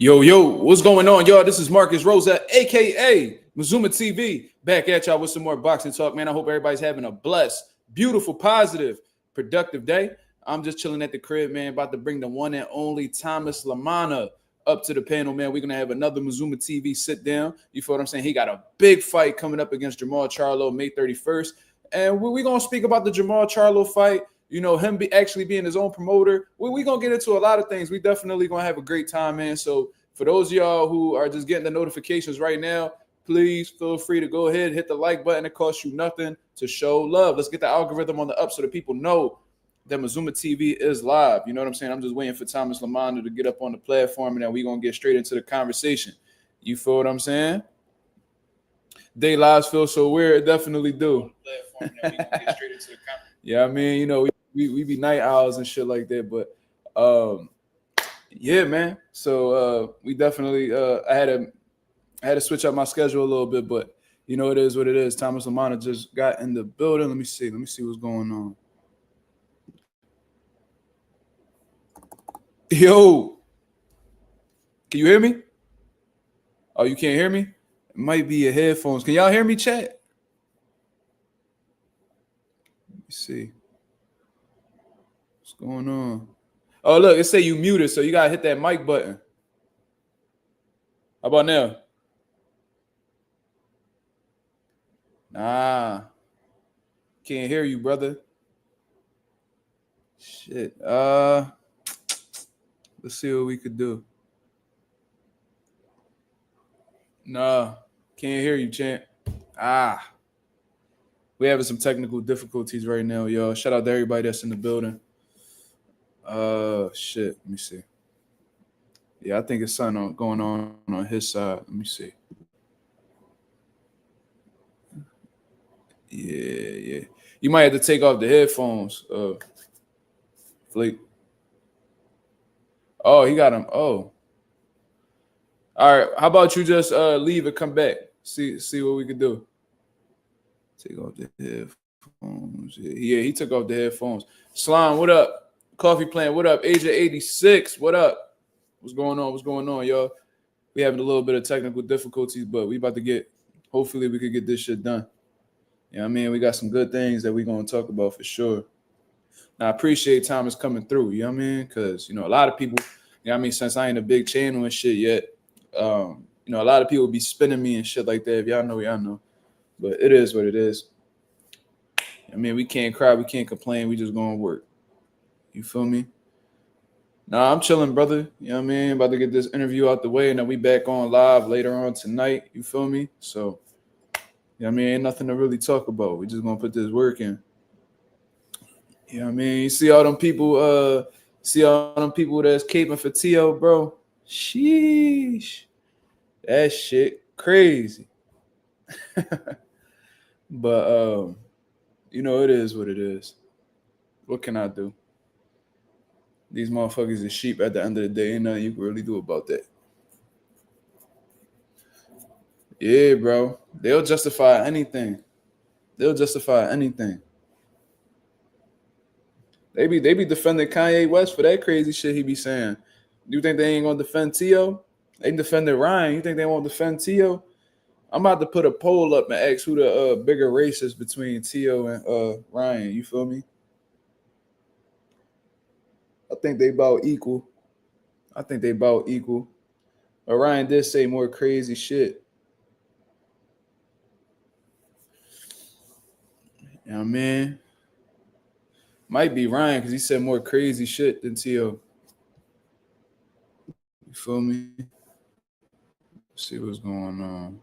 Yo, what's going on, y'all? This is Marcus Rosa, aka Mazuma TV, back at y'all with some more boxing talk, man. I hope everybody's having a blessed, beautiful, positive, productive day. I'm just chilling at the crib, man, about to bring the one and only Thomas Lamanna up to the panel, man. We're gonna have another Mazuma TV sit down. You feel what I'm saying? He got a big fight coming up against Jermall Charlo May 31st, and we're gonna speak about the Jermall Charlo fight. You know, him actually being his own promoter. We're going to get into a lot of things. We definitely going to have a great time, man. So for those of y'all who are just getting the notifications right now, please feel free to go ahead, hit the like button. It costs you nothing to show love. Let's get the algorithm on the up so that people know that Mazuma TV is live. You know what I'm saying? I'm just waiting for Thomas Lamanna to get up on the platform, and then we're going to get straight into the conversation. You feel what I'm saying? Day lives feel so weird. It definitely do. Yeah, I mean, you know, we be night owls and shit like that, but yeah, man. So we definitely I had to switch up my schedule a little bit, but you know, it is what it is. Thomas Lamanna just got in the building. Let me see what's going on. Yo, can you hear me? Oh, you can't hear me? It might be your headphones. Can y'all hear me, chat? Let me see. What's going on? Oh, look, it say you muted, so you gotta hit that mic button. How about now? Nah, can't hear you, brother. Shit. Let's see what we could do. Nah, can't hear you, champ. We having some technical difficulties right now, y'all. Shout out to everybody that's in the building. Shit. Let me see. Yeah, I think it's something going on his side. Let me see. Yeah. You might have to take off the headphones, Flake. Oh, he got them. Oh. All right. How about you just leave and come back? See what we could do. Take off the headphones. Yeah, he took off the headphones. Slime, what up? Coffee Plant, what up? Asia 86, what up? What's going on, y'all? We having a little bit of technical difficulties, but we about to get, hopefully we could get this shit done. You know what I mean? We got some good things that we're going to talk about for sure. Now, I appreciate Thomas coming through, you know what I mean? Because, you know, a lot of people, you know what I mean, since I ain't a big channel and shit yet, you know, a lot of people be spinning me and shit like that. If y'all know, y'all know. But it is what it is. I mean, we can't cry, we can't complain, we just going to work. You feel me? Nah, I'm chilling, brother. You know what I mean? About to get this interview out the way, and then we back on live later on tonight. You feel me? So, you know what I mean? Ain't nothing to really talk about. We just going to put this work in. You know what I mean? You see all them people that's caping for T.O., bro? Sheesh. That shit crazy. But, you know, it is what it is. What can I do? These motherfuckers is sheep at the end of the day. Ain't nothing you can really do about that. Yeah, bro. They'll justify anything. They be defending Kanye West for that crazy shit he be saying. You think they ain't gonna defend T.O.? They defended Ryan. You think they won't defend T.O.? I'm about to put a poll up and ask who the bigger racist between T.O. and Ryan. You feel me? I think they about equal. But Ryan did say more crazy shit. You know what I mean? Might be Ryan because he said more crazy shit than T.O. You feel me? Let's see what's going on.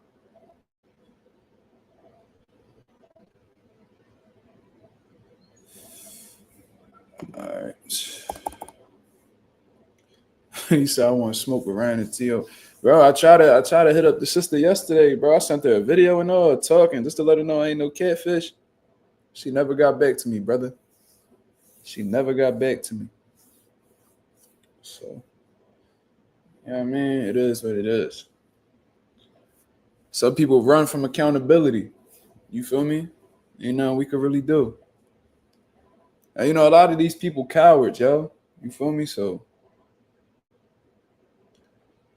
All right. He said I want to smoke with Ryan and T.O. Bro, I try to hit up the sister yesterday, bro. I sent her a video and all talking just to let her know I ain't no catfish. She never got back to me, brother. She never got back to me. So, you know what I mean? It is what it is. Some people run from accountability. You feel me? You know, we could really do. And, you know, a lot of these people cowards, yo. You feel me? So,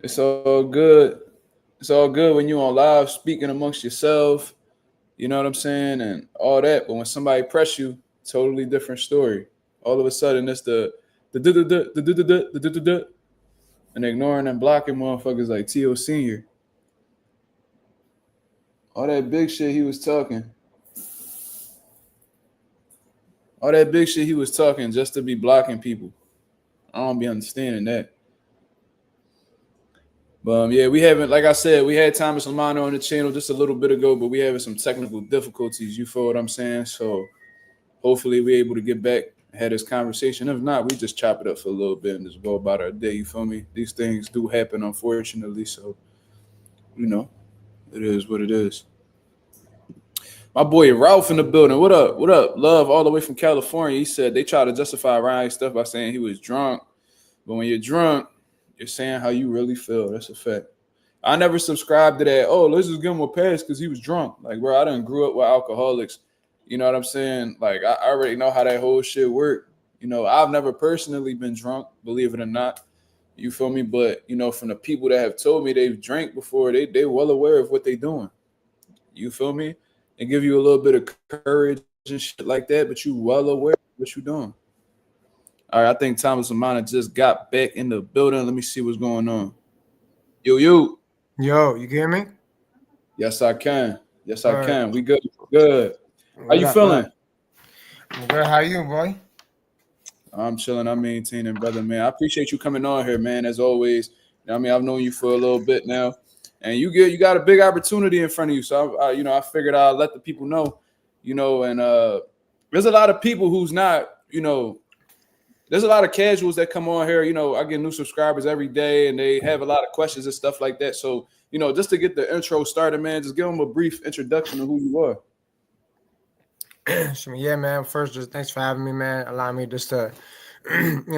It's all good. It's all good when you on live speaking amongst yourself. You know what I'm saying, and all that. But when somebody press you, totally different story. All of a sudden, it's the and ignoring and blocking motherfuckers like T.O. Senior. All that big shit he was talking. All that big shit he was talking just to be blocking people. I don't be understanding that. But yeah, we haven't, like I said, we had Thomas Lamanna on the channel just a little bit ago, but we having some technical difficulties. You feel what I'm saying? So hopefully we're able to get back, had this conversation. If not, we just chop it up for a little bit and just go about our day. You feel me? These things do happen, unfortunately. So, you know, it is what it is. My boy Ralph in the building. What up? What up? Love all the way from California. He said they try to justify Ryan's stuff by saying he was drunk. But when you're drunk, you're saying how you really feel. That's a fact. I never subscribed to that. Oh, let's just give him a pass because he was drunk. Like, bro, I done grew up with alcoholics. You know what I'm saying? Like, I already know how that whole shit worked. You know, I've never personally been drunk, believe it or not. You feel me? But, you know, from the people that have told me they've drank before, they well aware of what they're doing. You feel me? And give you a little bit of courage and shit like that, but you well aware of what you're doing. All right, I think Thomas Lamanna just got back in the building. Let me see what's going on. Yo, you hear me? Yes, I can. Yes, I can. We good. Good. How you What feeling? I'm good. How you, boy? I'm chilling. I'm maintaining, brother, man. I appreciate you coming on here, man. As always. You know what I mean, I've known you for a little bit now, and you got a big opportunity in front of you. So, I figured I'll let the people know, and there's a lot of people who's not, there's a lot of casuals that come on here. I get new subscribers every day, and they have a lot of questions and stuff like that. So, just to get the intro started, man, just give them a brief introduction of who you are. So, yeah, man. First, just thanks for having me, man. Allow me just to,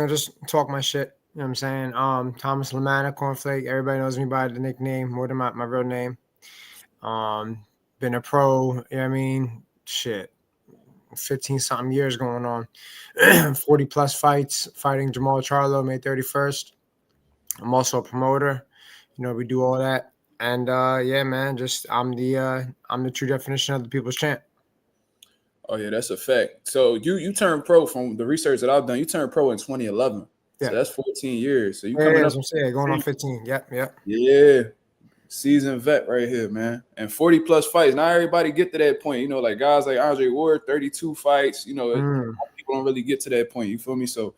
just talk my shit. You know what I'm saying? Thomas Lamanna, Cornflake. Everybody knows me by the nickname more than my real name. Been a pro. You know what I mean? Shit. 15 something years going on. 40 plus fights, fighting Jermall Charlo May 31st. I'm also a promoter. We do all that. And yeah, man, just I'm the true definition of the people's champ. Oh yeah, that's a fact. So you turned pro from the research that I've done. You turned pro in 2011. Yeah. So that's 14 years. So you coming up. I'm saying, going on 15. Yep. Yeah. Seasoned vet right here, man. And 40 plus fights. Not everybody get to that point. Like guys like Andre Ward, 32 fights. People don't really get to that point. You feel me? So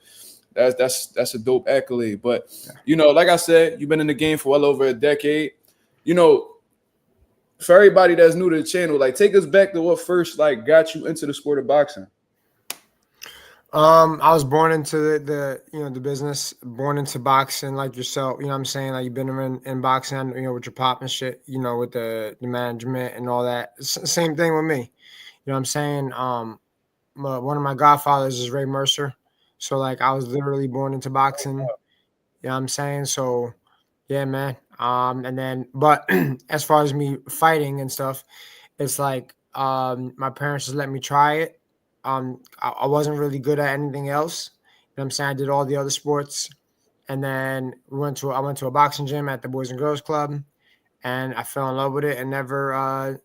that's a dope accolade. But like I said, you've been in the game for well over a decade. For everybody that's new to the channel, like take us back to what first got you into the sport of boxing. I was born into the business, born into boxing like yourself. You know what I'm saying? Like you've been in boxing, with your pop and shit, with the management and all that. Same thing with me. You know what I'm saying? One of my godfathers is Ray Mercer. So like I was literally born into boxing. You know what I'm saying? So yeah, man. And then but as far as me fighting and stuff, it's like my parents just let me try it. I wasn't really good at anything else. You know what I'm saying? I did all the other sports. And then I went to a boxing gym at the Boys and Girls Club, and I fell in love with it and never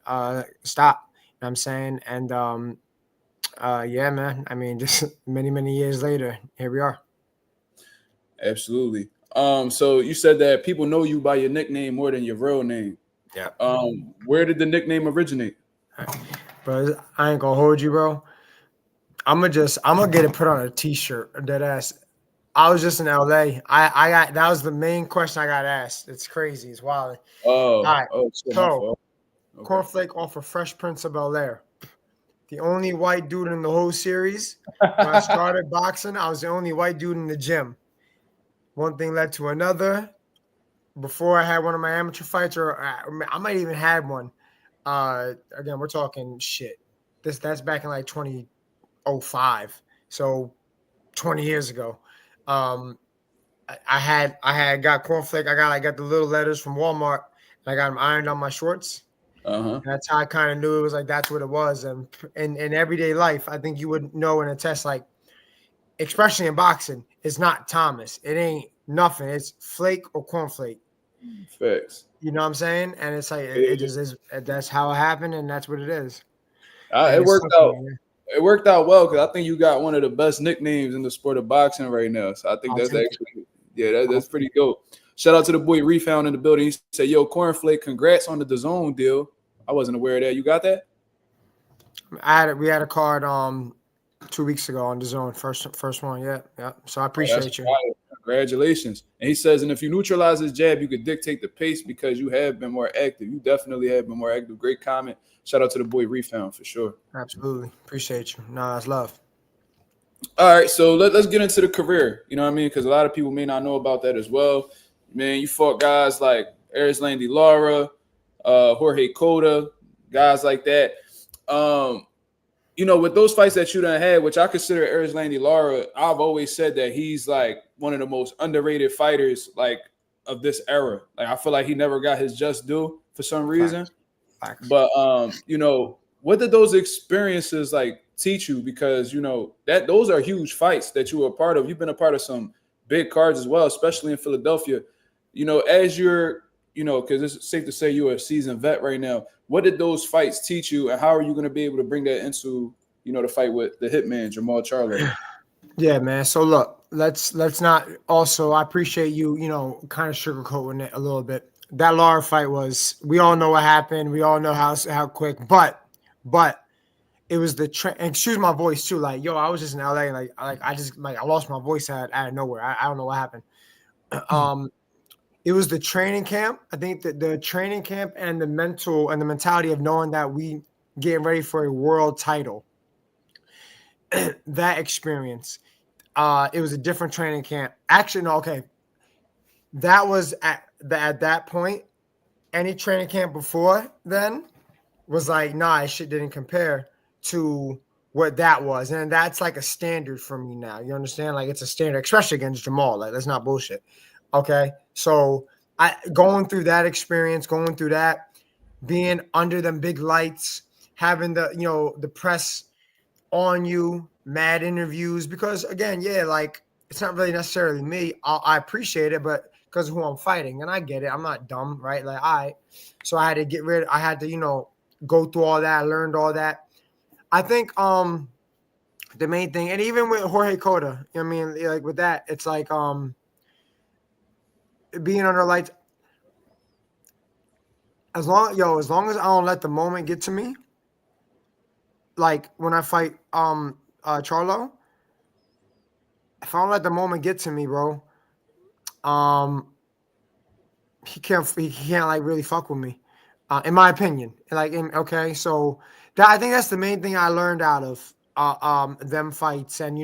stopped. You know what I'm saying? And yeah, man. I mean, just many years later, here we are. Absolutely. So you said that people know you by your nickname more than your real name. Yeah. Where did the nickname originate? Bro, I ain't gonna hold you, bro. I'm gonna get it put on a t-shirt, dead ass. I was just in LA. I got that was the main question I got asked. It's crazy. It's wild. Oh, all right. So okay. Cornflake off of Fresh Prince of Bel-Air. The only white dude in the whole series. When I started boxing, I was the only white dude in the gym. One thing led to another. Before I had one of my amateur fights, or I might even had one. Again, we're talking shit. That's back in like 2005. So 20 years ago. I had got Cornflake. I got the little letters from Walmart. And I got them ironed on my shorts. That's how I kind of knew it was like that's what it was. And in everyday life, I think you would know and attest, like, especially in boxing, it's not Thomas. It ain't nothing. It's Flake or Cornflake. Facts. You know what I'm saying? And it's like Yeah. it just is. That's how it happened, and that's what it is. It And it worked sucks, out. man. It worked out well because I think you got one of the best nicknames in the sport of boxing right now. So I think I'll that's take it. actually, yeah, that's pretty dope. Shout out to the boy Refound in the building. He said, "Yo, Cornflake, congrats on the DAZN deal." I wasn't aware of that. You got that? We had a card 2 weeks ago on the zone. First one. Yeah, yeah. So I Oh, that's appreciate you. fire. Congratulations. And he says, and if you neutralize his jab, you could dictate the pace because you have been more active. You definitely have been more active. Great comment. Shout out to the boy Refound for sure. Absolutely. Appreciate you. Nah, that's love. All right, so let's get into the career. You know what I mean? Because a lot of people may not know about that as well. Man, you fought guys like Erislandy Lara, Jorge Cota, guys like that. You know, with those fights that you done had, which I consider Erislandy Lara, I've always said that he's like one of the most underrated fighters like of this era. Like I feel like he never got his just due for some reason. Facts. Facts. But you know, what did those experiences like teach you? Because you know that those are huge fights that you were a part of. You've been a part of some big cards as well, especially in Philadelphia. You know, as you're, you know, because it's safe to say you're a seasoned vet right now. What did those fights teach you, and how are you going to be able to bring that into, you know, the fight with the hitman Jermall Charlo? Yeah, man. So look, let's not. Also, I appreciate you. You know, kind of sugarcoating it a little bit. That Lara fight was. We all know what happened. We all know how quick. But it was the excuse my voice too. Like, yo, I was just in LA. Like I lost my voice out of nowhere. I don't know what happened. It was the training camp. I think that the training camp and the mentality of knowing that we getting ready for a world title. That experience. It was a different training camp. Actually, no, okay. That was at that point. Any training camp before then was like, nah, shit didn't compare to what that was. And that's like a standard for me now. You understand? Like it's a standard, especially against Jermall. Like that's not bullshit. Okay. So I going through that experience, going through that, being under them big lights, having the press on you, mad interviews, because again, yeah, like it's not really necessarily me. I appreciate it, but because of who I'm fighting, and I get it. I'm not dumb, right? Like so I had to I had to, go through all that. I learned all that. I think the main thing, and even with Jorge Cota, I mean, like with that, it's like being under lights. As long as I don't let the moment get to me, like when I fight Charlo, if I don't let the moment get to me, bro, he can't like really fuck with me, in my opinion. Okay, so I think that's the main thing I learned out of them fights. And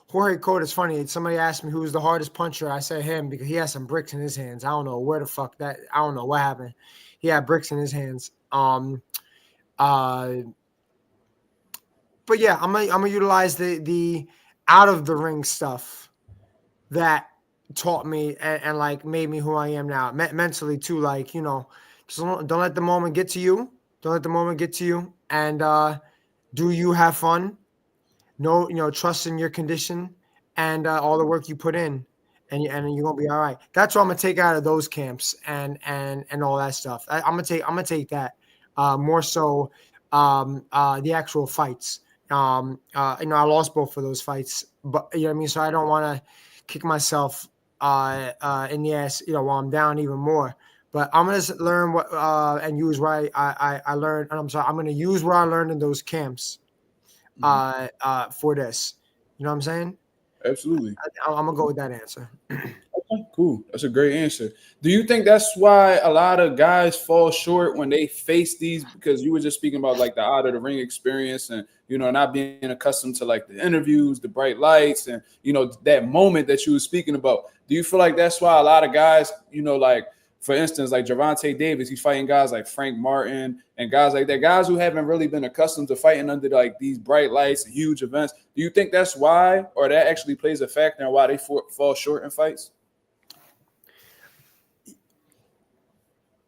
Jorge Cota is funny. Somebody asked me who was the hardest puncher. I said him because he has some bricks in his hands. I don't know where the fuck that. I don't know what happened. He had bricks in his hands. Uh, but yeah, I'm gonna utilize the out of the ring stuff that taught me and like made me who I am now mentally too. Like just don't let the moment get to you. Don't let the moment get to you. And do you have fun? No, trust in your condition and all the work you put in, and you're gonna be all right. That's what I'm gonna take out of those camps and all that stuff. I'm gonna take that more so the actual fights. I lost both of those fights, but you know what I mean. So I don't want to kick myself in the ass, while I'm down even more. But I'm gonna learn what and use what I learned. And I'm sorry, I'm gonna use what I learned in those camps for this. You know what I'm saying? Absolutely. I'm gonna go with that answer. Okay, cool. That's a great answer. Do you think that's why a lot of guys fall short when they face these? Because you were just speaking about like the out of the ring experience and not being accustomed to like the interviews, the bright lights, and that moment that you were speaking about. Do you feel like that's why a lot of guys, like for instance, like Gervonta Davis, he's fighting guys like Frank Martin and guys like that, guys who haven't really been accustomed to fighting under like these bright lights and huge events. Do you think that's why, or that actually plays a factor in why they fall short in fights?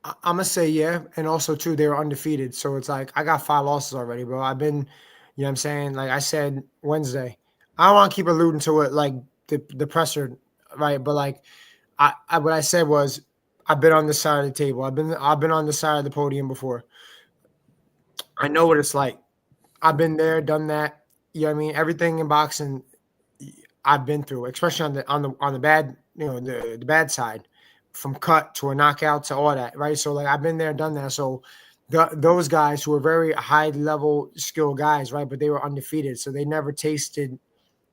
I'm gonna say yeah, and also too, they were undefeated. So it's like I got 5 losses already, bro. I've been, what I'm saying? Like I said Wednesday, I don't want to keep alluding to it like the pressure, right? But like what I said was I've been on this side of the table. I've been on the side of the podium before. I know what it's like. I've been there, done that. You know what I mean? Everything in boxing I've been through, especially on the bad, the bad side, from cut to a knockout to all that, right? So like I've been there, done that. So those guys who were very high level skill guys, right? But they were undefeated. So they never tasted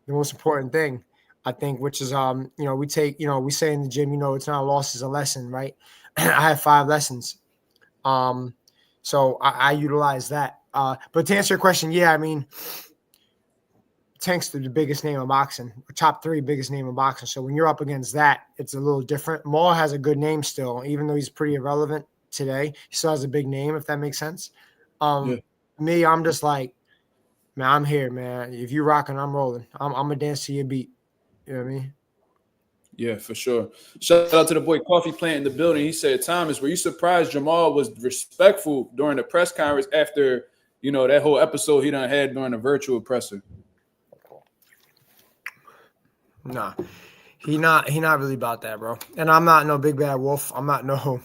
the most important thing, I think, which is we take, we say in the gym, it's not a loss, it's a lesson, right? I had 5 lessons. So I utilize that. But to answer your question, yeah, I mean, Tank's the biggest name in boxing, top 3 biggest name in boxing. So when you're up against that, it's a little different. Maul has a good name still, even though he's pretty irrelevant today. He still has a big name, if that makes sense. Me, I'm just like, man, I'm here, man. If you rocking, I'm rolling. I'm gonna dance to your beat. You know what I mean? Yeah, for sure. Shout out to the boy Coffee Plant in the building. He said, Thomas, were you surprised Jermall was respectful during the press conference after, that whole episode he done had during the virtual presser? Nah. He not really about that, bro. And I'm not no big bad wolf. I'm not no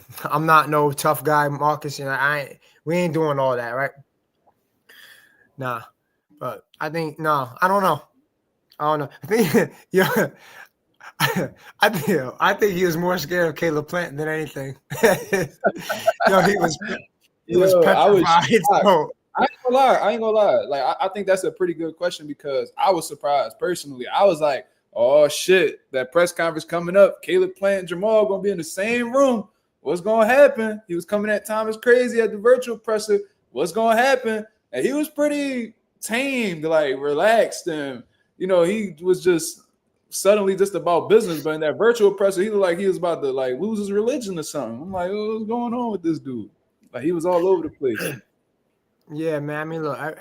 tough guy, Marcus. We ain't doing all that, right? Nah. But I think I don't know. I think I think he was more scared of Caleb Plant than anything. He was petrified. I ain't gonna lie. Like I think that's a pretty good question because I was surprised personally. I was like, oh shit, that press conference coming up. Caleb Plant and Jermall gonna be in the same room. What's gonna happen? He was coming at Thomas crazy at the virtual presser. What's gonna happen? And he was pretty tamed, like relaxed, and he was just suddenly just about business. But in that virtual presser, he looked like he was about to like lose his religion or something. I'm like, what's going on with this dude? Like he was all over the place. Yeah, man. I mean, look, I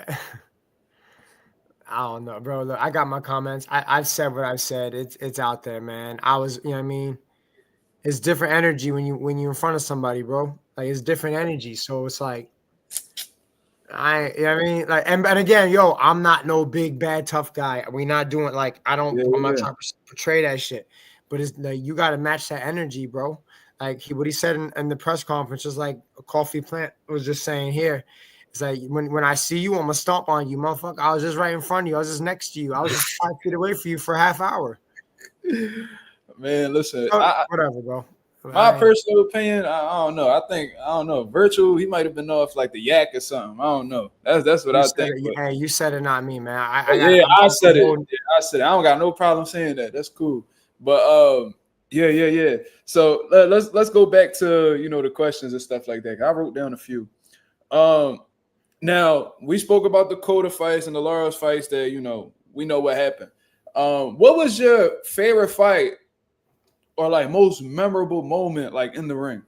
don't know, bro. Look, I got my comments. I've said what I've said. It's out there, man. I was, what I mean? It's different energy when you're in front of somebody, bro. Like it's different energy. So it's like, I mean, like, and again, I'm not no big bad tough guy. We're not doing like I'm not trying to portray that shit. But it's like you got to match that energy, bro. Like what he said in the press conference is like a Coffee Plant was just saying here. It's like when I see you, I'm gonna stomp on you, motherfucker. I was just right in front of you. I was just next to you. I was just 5 feet away from you for a half hour. Man, listen, whatever, bro. My personal opinion, I don't know. I don't know. Virtual, he might have been off like the yak or something. I don't know. That's what I think. Hey, you said it, not me, man. I said it. I said it. I don't got no problem saying that. That's cool. But yeah. So let's go back to the questions and stuff like that. I wrote down a few. Now we spoke about the Cota fights and the Laros fights that we know what happened. What was your favorite fight or like most memorable moment like in the ring?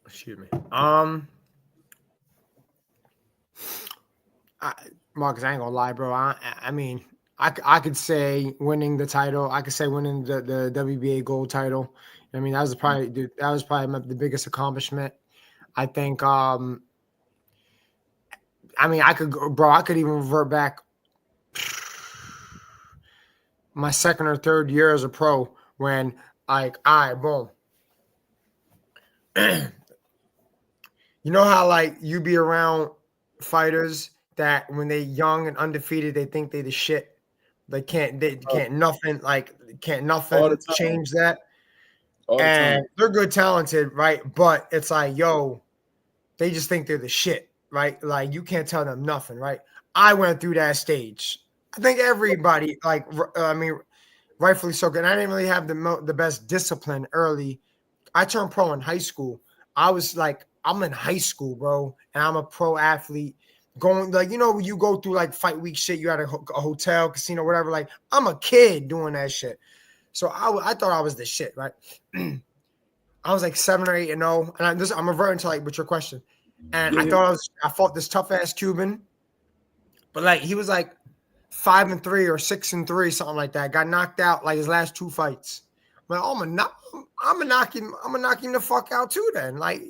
Excuse me. Marcus, I ain't gonna lie, bro. I mean, I could say winning the title. I could say winning the WBA gold title. I mean, that was probably the biggest accomplishment. I think. I mean, I could even revert back my second or third year as a pro when boom. You know how like you be around fighters that when they young and undefeated, they think they the shit. They can't nothing change that. And they're good, talented, right? But it's like, they just think they're the shit, right? Like you can't tell them nothing, right? I went through that stage. I think everybody, rightfully so good. I didn't really have the best discipline early. I turned pro in high school. I was like, I'm in high school, bro, and I'm a pro athlete. Going you go through like fight week shit. You at a hotel, casino, whatever. Like I'm a kid doing that shit. So I thought I was the shit, right? I was like 7 or 8 and 0, and I'm reverting to like with your question. And I fought this tough ass Cuban, but like he was like 5-3 or 6-3, something like that. Got knocked out like his last 2 fights. I'm like, I'm gonna knock him the fuck out too. Then like,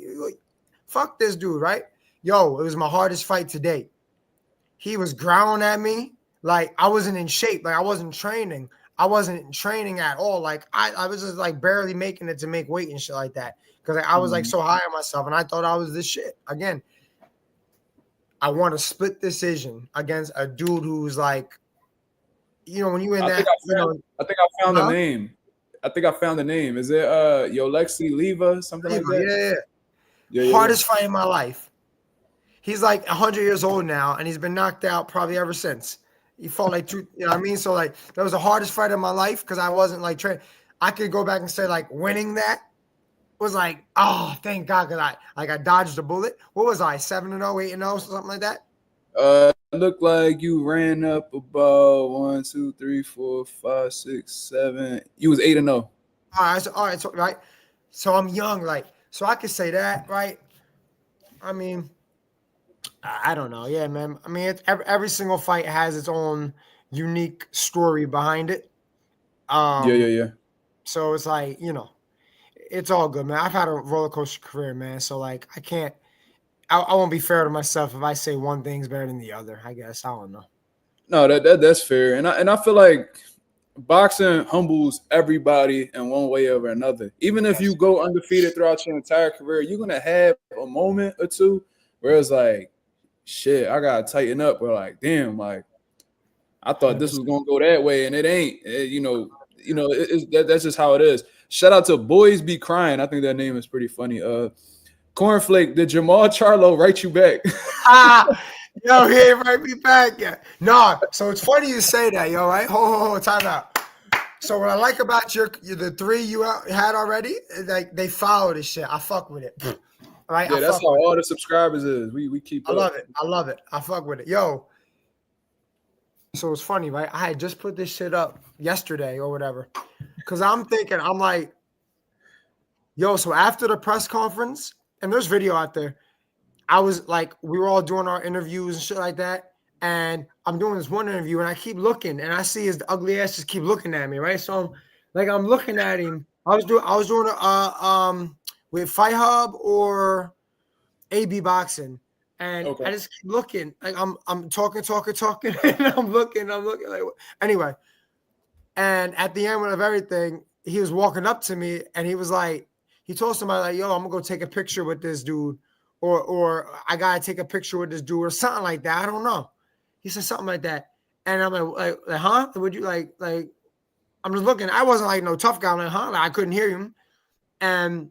fuck this dude, right? It was my hardest fight to date. He was growling at me like I wasn't in shape, like I wasn't training. I wasn't training at all. Like I was just like barely making it to make weight and shit like that. Because I was like so high on myself and I thought I was this shit. Again, I want a split decision against a dude who's like, when you in that, I think I found the huh? name. I think I found the name. Is it Yolexi Leva, something like that? Yeah. Hardest fight in my life. He's like 100 years old now, and he's been knocked out probably ever since. He fought like two, you know what I mean? So like that was the hardest fight of my life because I wasn't like trained. I could go back and say like winning that was like, oh, thank God, because I dodged a bullet. What was I? 7-0, 8-0, something like that? It looked like you ran up about 1, 2, 3, 4, 5, 6, 7. You was 8-0. All right, so right. So I'm young, like, so I could say that, right? I mean, I don't know. Yeah, man. I mean, every single fight has its own unique story behind it. Yeah. So it's like, it's all good, man. I've had a roller coaster career, man. So like, I won't be fair to myself if I say one thing's better than the other. I guess I don't know. No, that's fair, and I feel like boxing humbles everybody in one way or another. Even if you go undefeated throughout your entire career, you're gonna have a moment or two where it's like, shit, I gotta tighten up. Or like, damn, like I thought this was gonna go that way, and it ain't. That's just how it is. Shout out to Boys Be Crying. I think that name is pretty funny. Cornflake, did Jermall Charlo write you back? Yo, he ain't write me back yet. No, so it's funny you say that, yo, right? Hold, time out. So what I like about the 3 you had already, like they follow this shit. I fuck with it. Right? Yeah, that's how all the subscribers is. We keep I love it. I fuck with it. Yo. So it's funny, right? I had just put this shit up yesterday or whatever. Cause I'm thinking, I'm like, yo, so after the press conference, and there's video out there, I was like, we were all doing our interviews and shit like that. And I'm doing this one interview and I keep looking and I see his ugly ass just keep looking at me, right? So I'm looking at him. I was doing with Fight Hub or AB Boxing. And I just keep looking. Like I'm talking, and I'm looking like anyway. And at the end of everything, he was walking up to me and he was like, he told somebody like, yo, I'm gonna go take a picture with this dude. Or I gotta take a picture with this dude or something like that. I don't know. He said something like that. And I'm like huh? Would you like I'm just looking. I wasn't like no tough guy. I'm like, huh? Like, I couldn't hear him. And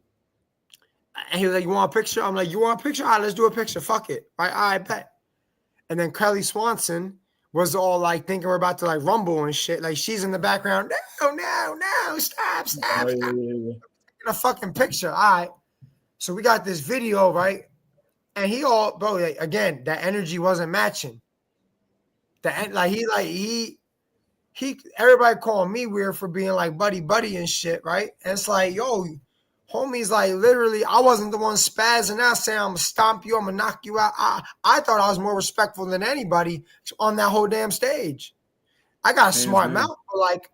he was like, you want a picture? I'm like, you want a picture? All right, let's do a picture. Fuck it. Right, I bet. And then Kelly Swanson was all like thinking we're about to like rumble and shit. Like she's in the background. No, stop. Yeah. A fucking picture. All right. So we got this video, right? And he all, bro, like, again, that energy wasn't matching. He everybody calling me weird for being like buddy and shit, right? And it's like, yo, homie's like literally, I wasn't the one spazzing out saying I'm gonna stomp you, I'm gonna knock you out. I thought I was more respectful than anybody on that whole damn stage. I got a smart mouth, but like,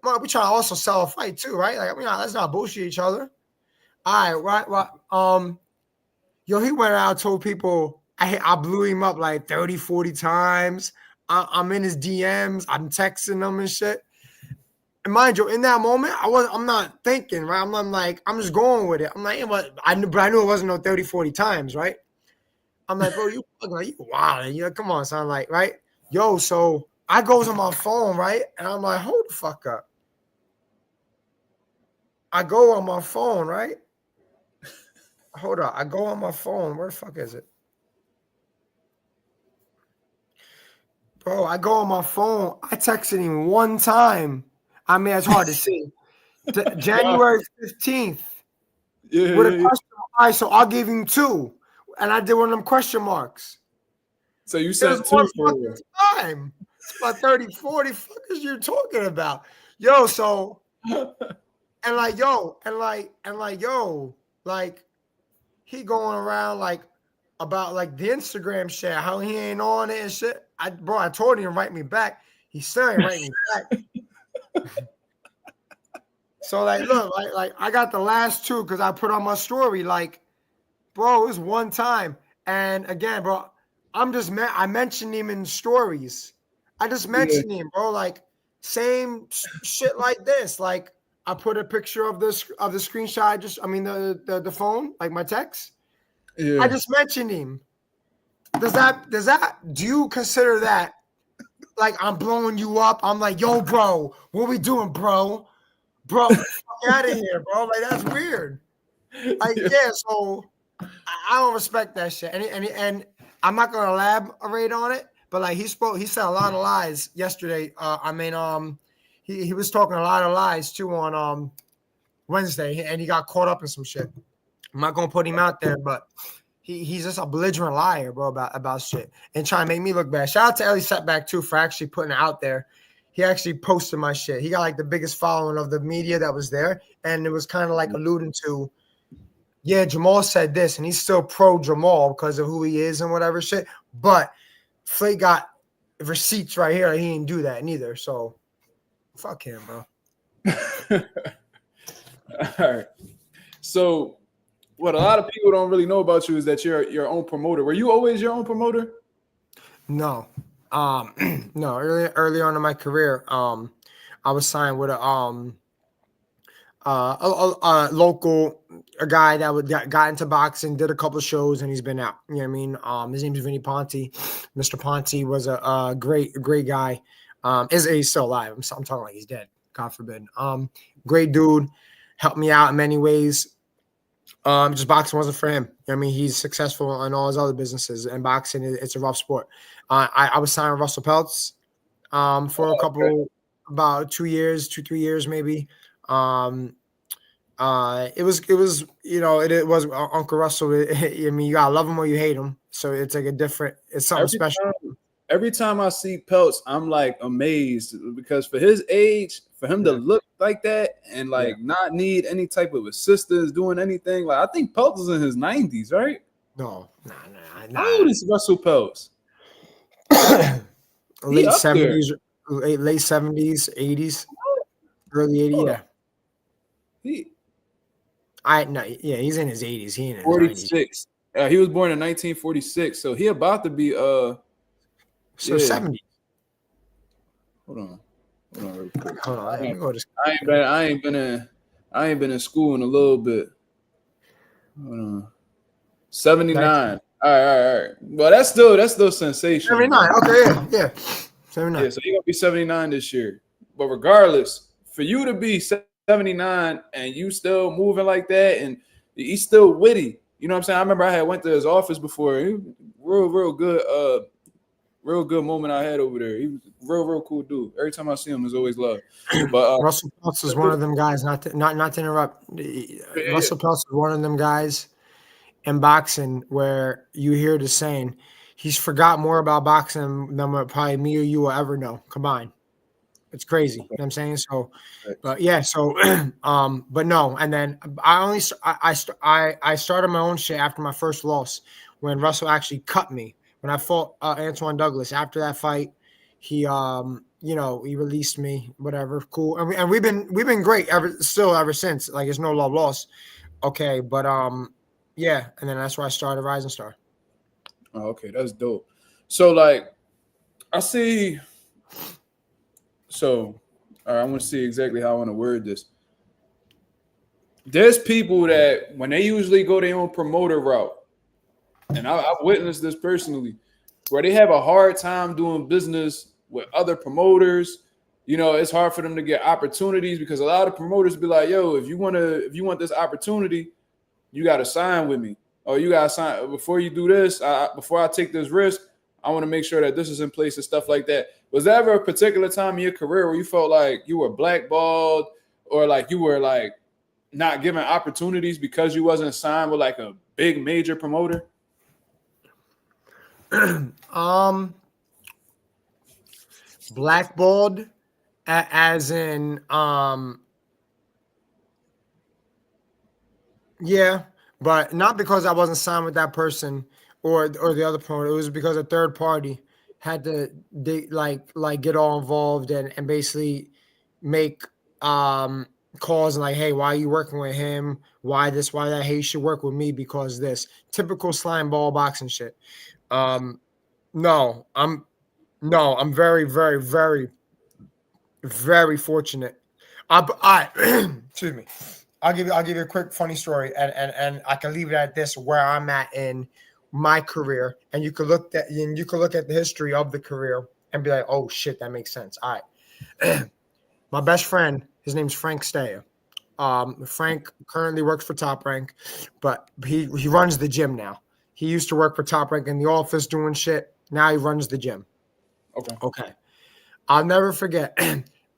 we trying to also sell a fight too, right? Like, let's not bullshit each other. All right. Yo, he went out and told people I blew him up like 30, 40 times. I'm in his DMs. I'm texting him and shit. And mind you, in that moment, I'm not thinking, right? I'm like, I'm just going with it. I'm like, I knew it wasn't no 30, 40 times, right? I'm like, bro, you wild. Come on, son. Like, right? Yo, so I goes on my phone, right? And I'm like, hold the fuck up. I go on my phone, right? Hold up. I go on my phone. Where the fuck is it? Bro, I go on my phone. I texted him one time. I mean, it's hard to see. January 15th. Yeah. With a question mark. All right, so I'll give him 2. And I did one of them question marks. So you sent 2 for time. It's about 30, 40 fuckers you're talking about. Yo, so he going around like about like the Instagram shit, how he ain't on it and shit. I told him to write me back. He still ain't write me back. So like, look, like I got the last 2 because I put on my story. Like, bro, it was one time. And again, bro, I mentioned him in stories. I just mentioned him, bro. Like, same shit like this. Like I put a picture of the screenshot. The phone, like my text. Yeah. I just mentioned him. Do you consider that like I'm blowing you up? I'm like, yo, bro, what we doing, bro? Bro, fuck out of here, bro. Like that's weird. Like, yeah, so I don't respect that shit. And I'm not gonna elaborate on it, but like he said a lot of lies yesterday. He was talking a lot of lies too on Wednesday, and he got caught up in some shit. I'm not gonna put him out there, but he's just a belligerent liar, bro, about shit and trying to make me look bad. Shout out to Ellie Setback too for actually putting it out there. He actually posted my shit. He got like the biggest following of the media that was there, and it was kind of like alluding to, yeah, Jermall said this, and he's still pro Jermall because of who he is and whatever shit. But Flake got receipts right here. He didn't do that neither. So fuck him, bro. All right. So what a lot of people don't really know about you is that you're your own promoter. Were you always your own promoter? No. No. Early on in my career, I was signed with a local guy that got into boxing, did a couple of shows, and he's been out. You know what I mean? His name is Vinny Ponte. Mr. Ponte was a great guy. He's still alive. I'm talking like he's dead. God forbid. Great dude. Helped me out in many ways. Just boxing wasn't for him. You know what I mean? He's successful in all his other businesses, and boxing, it's a rough sport. I was signed with Russell Peltz for a couple, about 2 years, 3 years maybe. It was Uncle Russell. I mean, you gotta love him or you hate him. So it's like it's something special. Every time I see Peltz, I'm like amazed because for his age, for him to look like that and like not need any type of assistance doing anything, like I think Peltz is in his 90s, right? No. How old is Russell Peltz? Late 70s, 80s, early 80s. Yeah. He's in his 80s. He in his 46. He was born in 1946, so he about to be 70. Hold on real quick. Hold on. Let me go to I ain't been in school in a little bit. Hold on. 79. All right. Well, that's still sensational. 79. Okay, yeah. 79. Yeah, so you're gonna be 79 this year. But regardless, for you to be 79 and you still moving like that, and he's still witty. You know what I'm saying? I remember I had went to his office before. He real good moment I had over there. He was a real cool dude. Every time I see him, there's always love. But Russell Peltz is one of them guys. Not to interrupt. Russell Peltz is one of them guys in boxing where you hear the saying, he's forgot more about boxing than what probably me or you will ever know combined. It's crazy. You know what I'm saying? So, but yeah, so, but no. And then I started my own shit after my first loss when Russell actually cut me. When I fought Antoine Douglas, after that fight, he he released me, whatever, cool. And we've been great ever since. Like it's no love lost. Okay, but yeah, and then that's why I started Rising Star. Oh, okay, that's dope. So like I see. So all right, I want to see exactly how I want to word this. There's people that when they usually go their own promoter route, and I've witnessed this personally, where they have a hard time doing business with other promoters. You know, it's hard for them to get opportunities because a lot of promoters be like, yo, if you want this opportunity, you got to sign with me. Or you got to sign before you do this. Before I take this risk, I want to make sure that this is in place and stuff like that. Was there ever a particular time in your career where you felt like you were blackballed or like you were like not given opportunities because you wasn't signed with like a big major promoter? Blackballed as in yeah, but not because I wasn't signed with that person or the other promoter. It was because a third party had to get all involved and basically make calls and like, hey, why are you working with him? Why this? Why that? Hey, you should work with me because this. Typical slime ball boxing shit. No, I'm very, very, very, Very fortunate. Excuse me. I'll give you a quick funny story, and I can leave it at this: where I'm at in my career, and you could look at the history of the career and be like, oh shit, that makes sense. All right. My best friend, his name's Frank Steyer. Frank currently works for Top Rank, but he runs the gym now. He used to work for Top Rank in the office doing shit. Now he runs the gym. Okay. I'll never forget.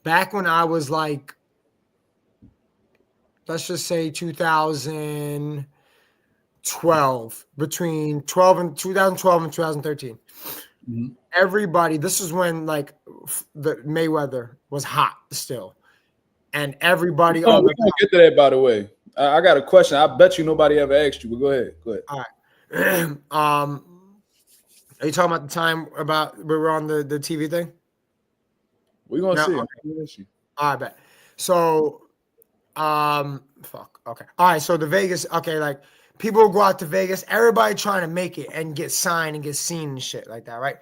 Back when I was like, let's just say 2012, between 2012 and 2013. Mm-hmm. Everybody, this is when like the Mayweather was hot still. And everybody, we're gonna get to that, by the way. I got a question. I bet you nobody ever asked you, but go ahead. All right. Are you talking about the time about we were on the TV thing? We're gonna see. Okay. I bet. So, fuck. Okay. All right. So the Vegas. Okay, like people will go out to Vegas. Everybody trying to make it and get signed and get seen and shit like that, right?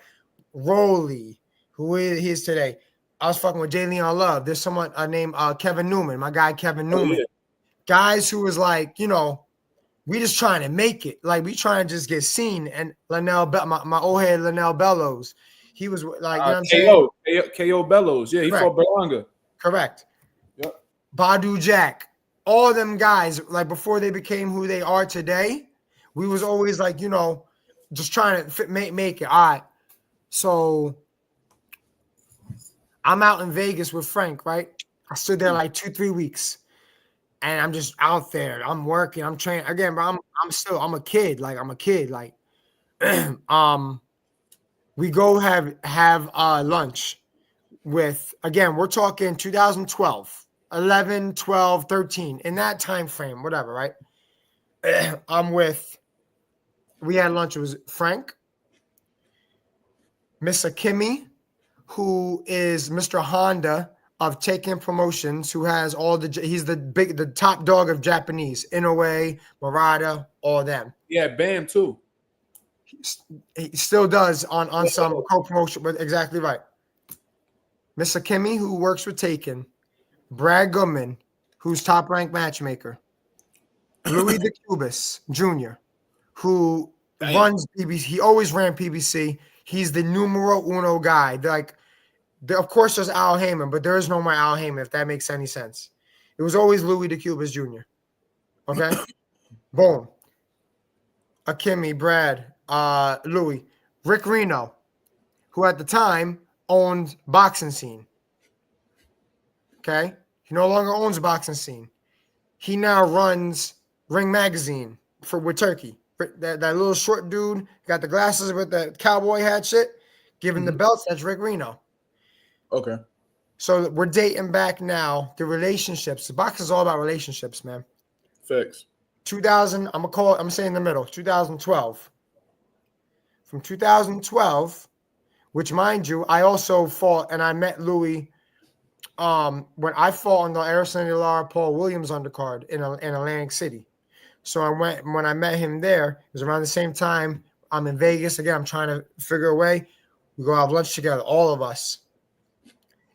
Rolly, who he is today. I was fucking with J. Leon Love. There's someone named Kevin Newman. My guy Kevin Newman. Yeah. Guys who was like, we just trying to make it. Like we trying to just get seen. And my old head Linnell Bellows. He was like, you know what I'm saying? KO Bellows. Yeah, he fought Berlanga. Correct. Yep. Badu Jack. All them guys, like before they became who they are today, we was always like, just trying to make it. All right. So I'm out in Vegas with Frank, right? I stood there like 2-3 weeks. And I'm just out there. I'm working. I'm training again, bro. I'm a kid. Like I'm a kid. Like, we go have lunch with, again, we're talking 2012, 11, 12, 13, in that time frame, whatever, right? We had lunch. It was Frank, Miss Akimi, who is Mr. Honda of Taken Promotions, who has he's the top dog of Japanese, Inoue, Murata, all them. Yeah, Bam too. He still does on some co-promotion, but exactly right. Miss Akimi, who works with Taken, Brad Goodman, who's Top Rank matchmaker, Louis DeCubis Jr., who runs PBC. He always ran PBC. He's the numero uno guy. Of course, there's Al Heyman, but there is no more Al Heyman, if that makes any sense. It was always Louis DeCubis Jr. Okay? Boom. Akimi, Brad, Louis. Rick Reno, who at the time owned Boxing Scene. Okay? He no longer owns Boxing Scene. He now runs Ring Magazine with Turkey. That little short dude, got the glasses with the cowboy hat shit, giving the belts, that's Rick Reno. Okay. So we're dating back now. The relationships. The box is all about relationships, man. Facts. 2000, I'm saying in the middle, 2012. From 2012, which mind you, I also fought and I met Louis when I fought on the Araceli Lara Paul Williams undercard in Atlantic City. So when I met him there, it was around the same time. I'm in Vegas again. I'm trying to figure a way. We go have lunch together, all of us.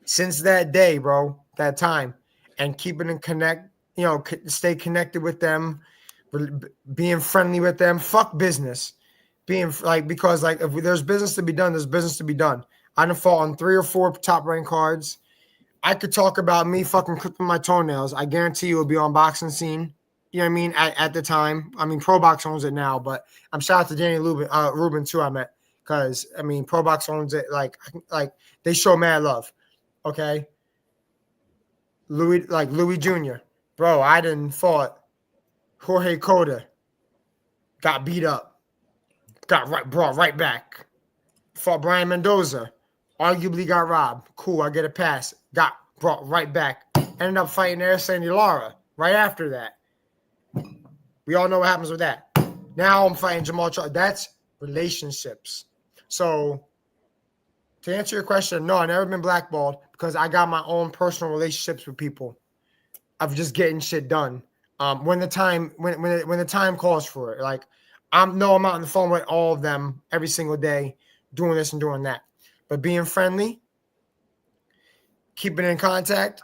Since that day, bro, that time, and keeping in stay connected with them, being friendly with them. Fuck business, because if there's business to be done, there's business to be done. I done fought on 3 or 4 Top Rank cards. I could talk about me fucking clipping my toenails. I guarantee you it'll be on Boxing Scene. You know what I mean? At the time, I mean, Pro Box owns it now, but I'm shout out to Danny Rubin too. I met because I mean, Pro Box owns it. Like they show mad love. Okay. Louis Jr. Bro, I didn't fought Jorge Cota. Got beat up. Brought right back. Fought Brian Mendoza. Arguably got robbed. Cool, I get a pass. Got brought right back. Ended up fighting Araceli Lara right after that. We all know what happens with that. Now I'm fighting Jermall Charlo. That's relationships. So to answer your question, no, I've never been blackballed because I got my own personal relationships with people of just getting shit done. When the time calls for it. Like I'm out on the phone with all of them every single day, doing this and doing that. But being friendly, keeping in contact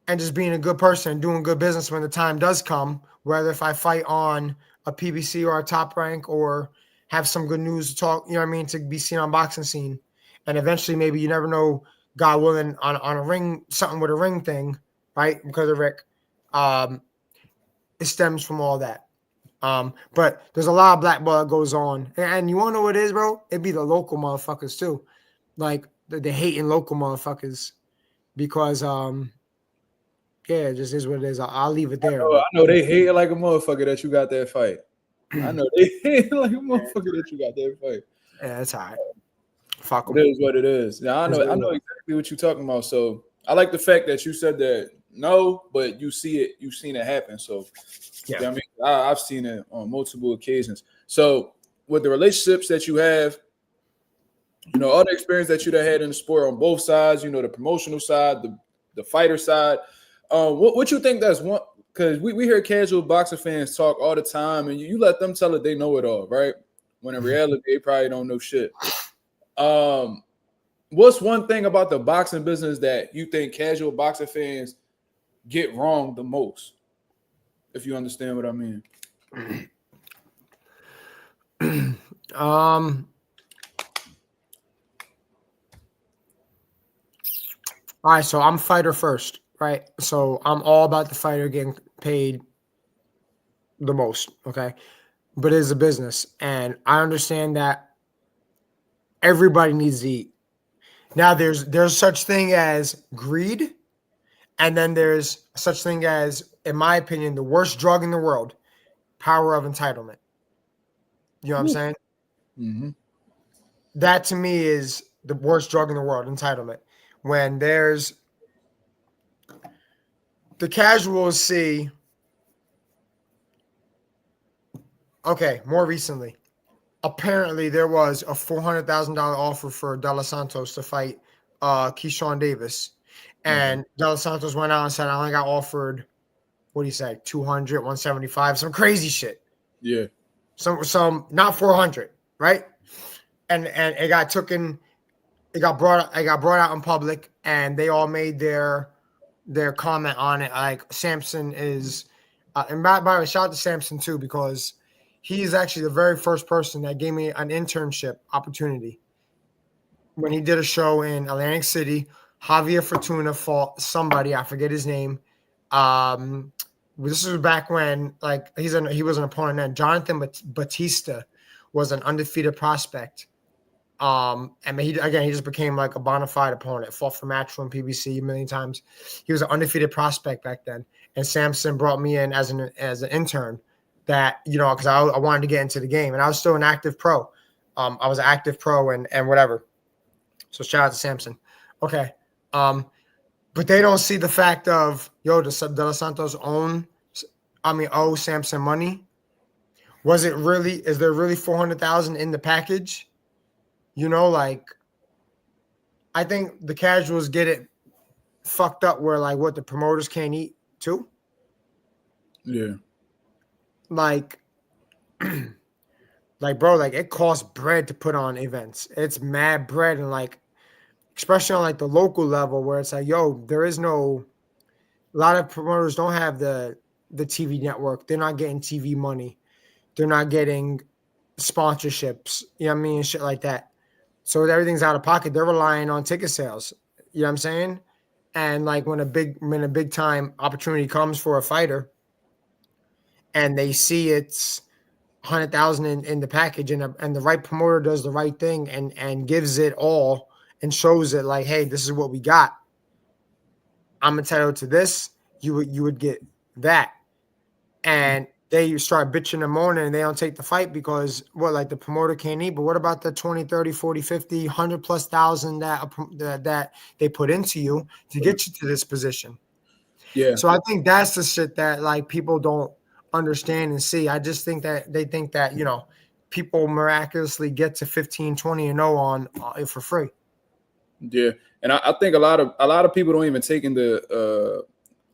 and just being a good person and doing good business when the time does come, whether if I fight on a PBC or a Top Rank or have some good news to talk, you know what I mean, to be seen on boxing scene. And eventually maybe you never know, God willing, on a ring, something with a ring thing, right? Because of Rick. It stems from all that. But there's a lot of blackball that goes on. And you want to know what it is, bro? It'd be the local motherfuckers too. Like the hating local motherfuckers. Because yeah, it just is what it is. I'll leave it there. I know they hate it like a motherfucker that you got that fight. I know they hate it like a motherfucker that you got that fight. Yeah, that's all right. Fuck them. It is what it is. Now I know exactly what you're talking about. So I like the fact that you said that no, but you see it, you've seen it happen. So yeah, I mean, I've seen it on multiple occasions. So with the relationships that you have, you know, all the experience that you had in the sport on both sides, you know, the promotional side, the fighter side. What you think that's one? Because we hear casual boxing fans talk all the time, and you let them tell it they know it all, right? When in reality, they probably don't know shit. What's one thing about the boxing business that you think casual boxing fans get wrong the most? If you understand what I mean. All right, so I'm fighter first, right? So I'm all about the fighter getting paid the most, okay? But it's a business, and I understand that everybody needs to eat. Now there's such thing as greed, and then there's such thing as, in my opinion, the worst drug in the world, power of entitlement. You know what I'm saying? Mm-hmm. That to me is the worst drug in the world, entitlement. When there's the casuals see, okay, more recently, apparently there was a $400,000 offer for De Los Santos to fight Keyshawn Davis. And De Los Santos went out and said, I only got offered, what do you say, 200, 175, some crazy shit. Yeah. Some not 400, right? And it got taken, it got brought out in public, and they all made their comment on it. Like Samson is, and by the way, shout out to Samson too, because he is actually the very first person that gave me an internship opportunity. When he did a show in Atlantic City, Javier Fortuna fought somebody, I forget his name. This was back when, like, he was an opponent then. Jonathan Batista was an undefeated prospect. And he just became like a bona fide opponent, fought for Matchroom PBC a million times. He was an undefeated prospect back then. And Samson brought me in as an intern that, you know, because I wanted to get into the game, and I was still an active pro. I was an active pro and whatever. So shout out to Samson. Okay. But they don't see the fact of, yo, does De Los Santos owe Samson money? Is there really 400,000 in the package? You know, like, I think the casuals get it fucked up where, like, what, the promoters can't eat too? Yeah. Like, bro, like, it costs bread to put on events. It's mad bread. And, like, especially on, like, the local level where it's like, yo, a lot of promoters don't have the TV network. They're not getting TV money. They're not getting sponsorships. You know what I mean? Shit like that. So everything's out of pocket. They're relying on ticket sales. You know what I'm saying? And like when a big time opportunity comes for a fighter, and they see it's 100,000 in the package, and the right promoter does the right thing and gives it all and shows it like, hey, this is what we got. I'm entitled to this. You would get that, and they start bitching and moaning, and they don't take the fight because, what, like the promoter can't eat. But what about the 20, 30, 40, 50, 100 plus thousand that they put into you to get you to this position? Yeah. So I think that's the shit that, like, people don't understand and see. I just think that they think that, you know, people miraculously get to 15, 20 and 0 on it for free. Yeah. And I think a lot of people don't even take into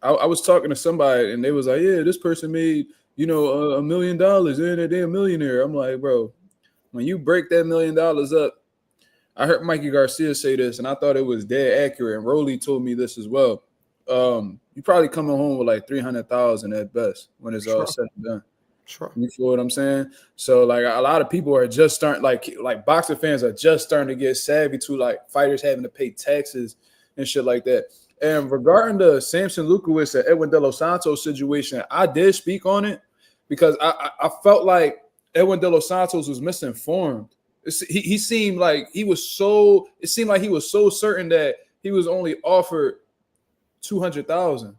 I was talking to somebody and they was like, yeah, this person made, you know, $1 million and they're a millionaire. I'm like, bro, when you break that $1 million up, I heard Mikey Garcia say this, and I thought it was dead accurate. And Rolly told me this as well. You probably coming home with like 300,000 at best when it's all said and done. Sure. You feel what I'm saying? So like a lot of people are just starting, like boxing fans are just starting to get savvy to like fighters having to pay taxes and shit like that. And regarding the Samson Lukowicz and Edwin De Los Santos situation, I did speak on it because I felt like Edwin De Los Santos was misinformed. He seemed like he was so. It seemed like he was so certain that he was only offered 200,000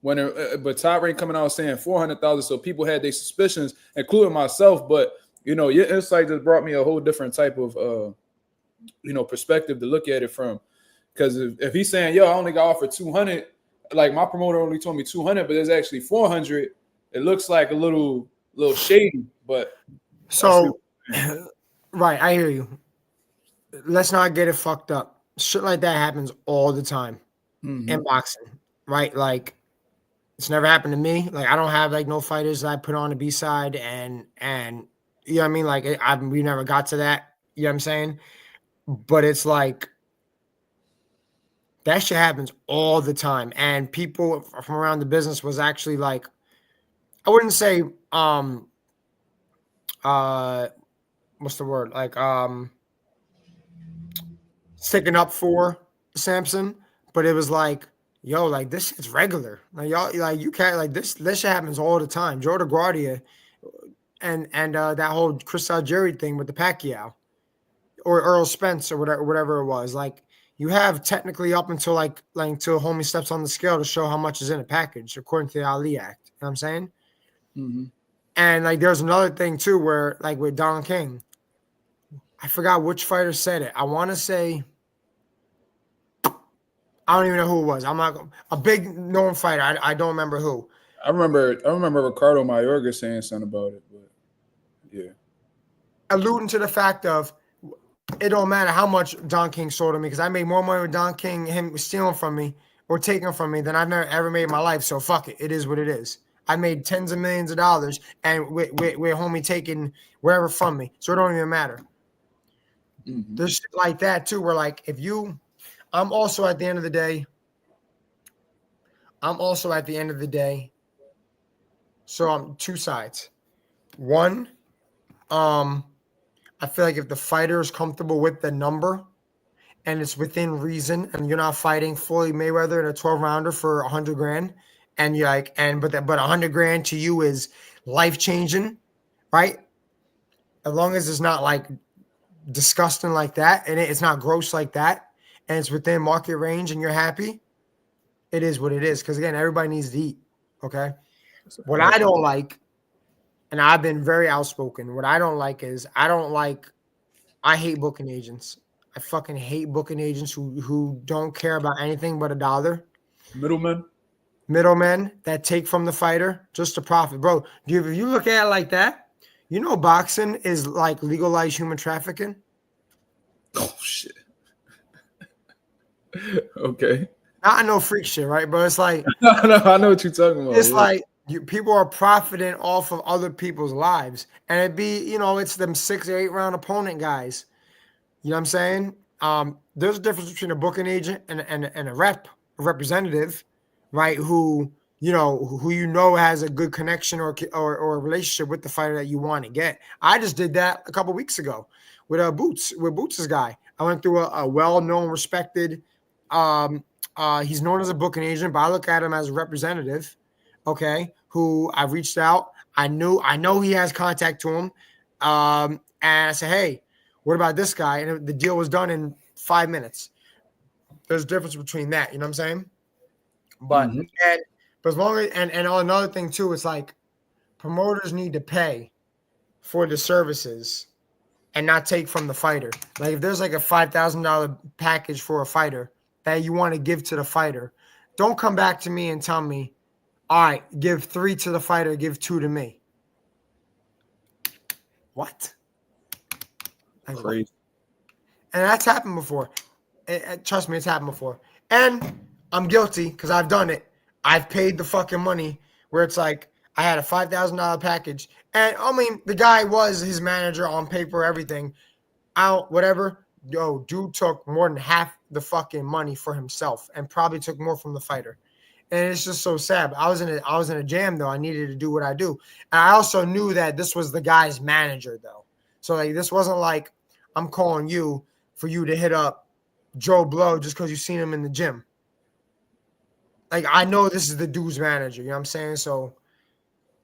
but Top Rank coming out saying 400,000. So people had their suspicions, including myself. But your insight just brought me a whole different type of perspective to look at it from. Because if he's saying, yo, I only got offered 200, like my promoter only told me 200, but there's actually 400, it looks like a little shady. But so, right, I hear you. Let's not get it fucked up. Shit like that happens all the time in boxing, right? Like, it's never happened to me. Like, I don't have like no fighters that I put on the B side, and you know what I mean. Like, we never got to that. You know what I'm saying? But it's like that shit happens all the time, and people from around the business was actually like, I wouldn't say what's the word? Like sticking up for Samson, but it was like, yo, like this shit's regular. Like y'all, like you can't like this shit happens all the time. Joe DeGuardia and that whole Chris Algieri thing with the Pacquiao or Earl Spence or whatever it was. Like you have technically up until like until homie steps on the scale to show how much is in a package according to the Ali Act. You know what I'm saying? Mm-hmm. And like there's another thing too where like with Don King, I forgot which fighter said it. I want to say, I don't even know who it was. I'm not a big known fighter. I don't remember who. I remember Ricardo Mayorga saying something about it, but yeah. Alluding to the fact of it don't matter how much Don King sold to me because I made more money with Don King, him stealing from me or taking from me than I've never ever made in my life. So fuck it. It is what it is. I made tens of millions of dollars and with homie taking wherever from me. So it don't even matter. Mm-hmm. There's shit like that too, where like if you I'm also at the end of the day. So I'm two sides. One, I feel like if the fighter is comfortable with the number and it's within reason and you're not fighting Floyd Mayweather in a 12-rounder for $100,000 and you're like, but $100,000 to you is life-changing, right? As long as it's not like disgusting like that and it's not gross like that and it's within market range and you're happy, it is what it is. Because again, everybody needs to eat. Okay. What I don't like, and I've been very outspoken, what I don't like is I hate booking agents. I fucking hate booking agents who don't care about anything but a dollar. Middlemen that take from the fighter just to profit. Bro, if you look at it like that, you know boxing is like legalized human trafficking. Oh, shit. Okay. Not no freak shit, right? But it's like no, I know what you're talking about. It's like people are profiting off of other people's lives, and it'd be it's them 6 or 8 round opponent guys. You know what I'm saying? There's a difference between a booking agent and a representative, right? Who has a good connection or a relationship with the fighter that you want to get. I just did that a couple weeks ago with Boots' guy. I went through a well-known, respected. He's known as a booking agent, but I look at him as a representative, okay, who I reached out. I know he has contact to him. And I said, hey, what about this guy? And the deal was done in 5 minutes. There's a difference between that, you know what I'm saying? But but as long as and another thing too, it's like promoters need to pay for the services and not take from the fighter. Like if there's like a $5,000 package for a fighter that you want to give to the fighter, don't come back to me and tell me, all right, give 3 to the fighter, give 2 to me. What? Crazy. And that's happened before. Trust me, it's happened before. And I'm guilty because I've done it. I've paid the fucking money where it's like I had a $5,000 package. And I mean, the guy was his manager on paper, everything. Out, whatever. yo, dude took more than half the fucking money for himself and probably took more from the fighter. And it's just so sad. But I was in a jam though. I needed to do what I do. And I also knew that this was the guy's manager though. So like this wasn't like I'm calling you for you to hit up Joe Blow just because you seen him in the gym. Like I know this is the dude's manager, you know what I'm saying? So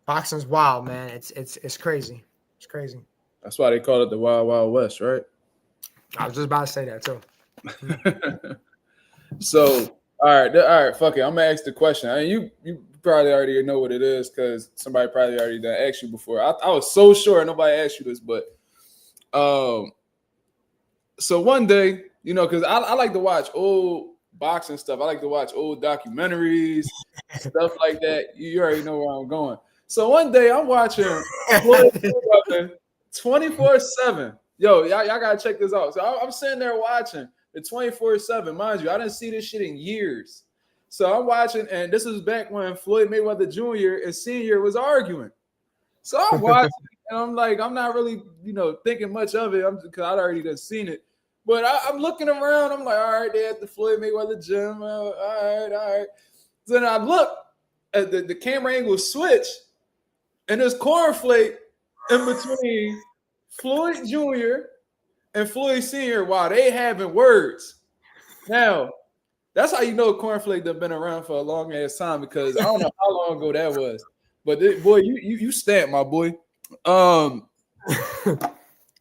boxing's wild, man. It's crazy. It's crazy. That's why they call it the Wild Wild West, right? I was just about to say that too. So, all right, fuck it. I'm gonna ask the question. I mean, you probably already know what it is because somebody probably already done asked you before. I was so sure nobody asked you this, but so one day, you know, because I like to watch old boxing stuff. I like to watch old documentaries, stuff like that. You already know where I'm going. So one day I'm watching 24/7. Yo, y'all gotta check this out. So I'm sitting there watching the 24/7. Mind you, I didn't see this shit in years. So I'm watching, and this was back when Floyd Mayweather Jr. and Sr. was arguing. So I'm watching, and I'm like, I'm not really, you know, thinking much of it because I'd already done seen it. But I'm looking around. I'm like, all right, they're at the Floyd Mayweather gym. All right. So then I look at the camera angle switch, and there's cornflake in between Floyd Jr. and Floyd Sr. while they having words. Now, that's how you know cornflake done been around for a long ass time because I don't know how long ago that was. But boy, you stamped, my boy.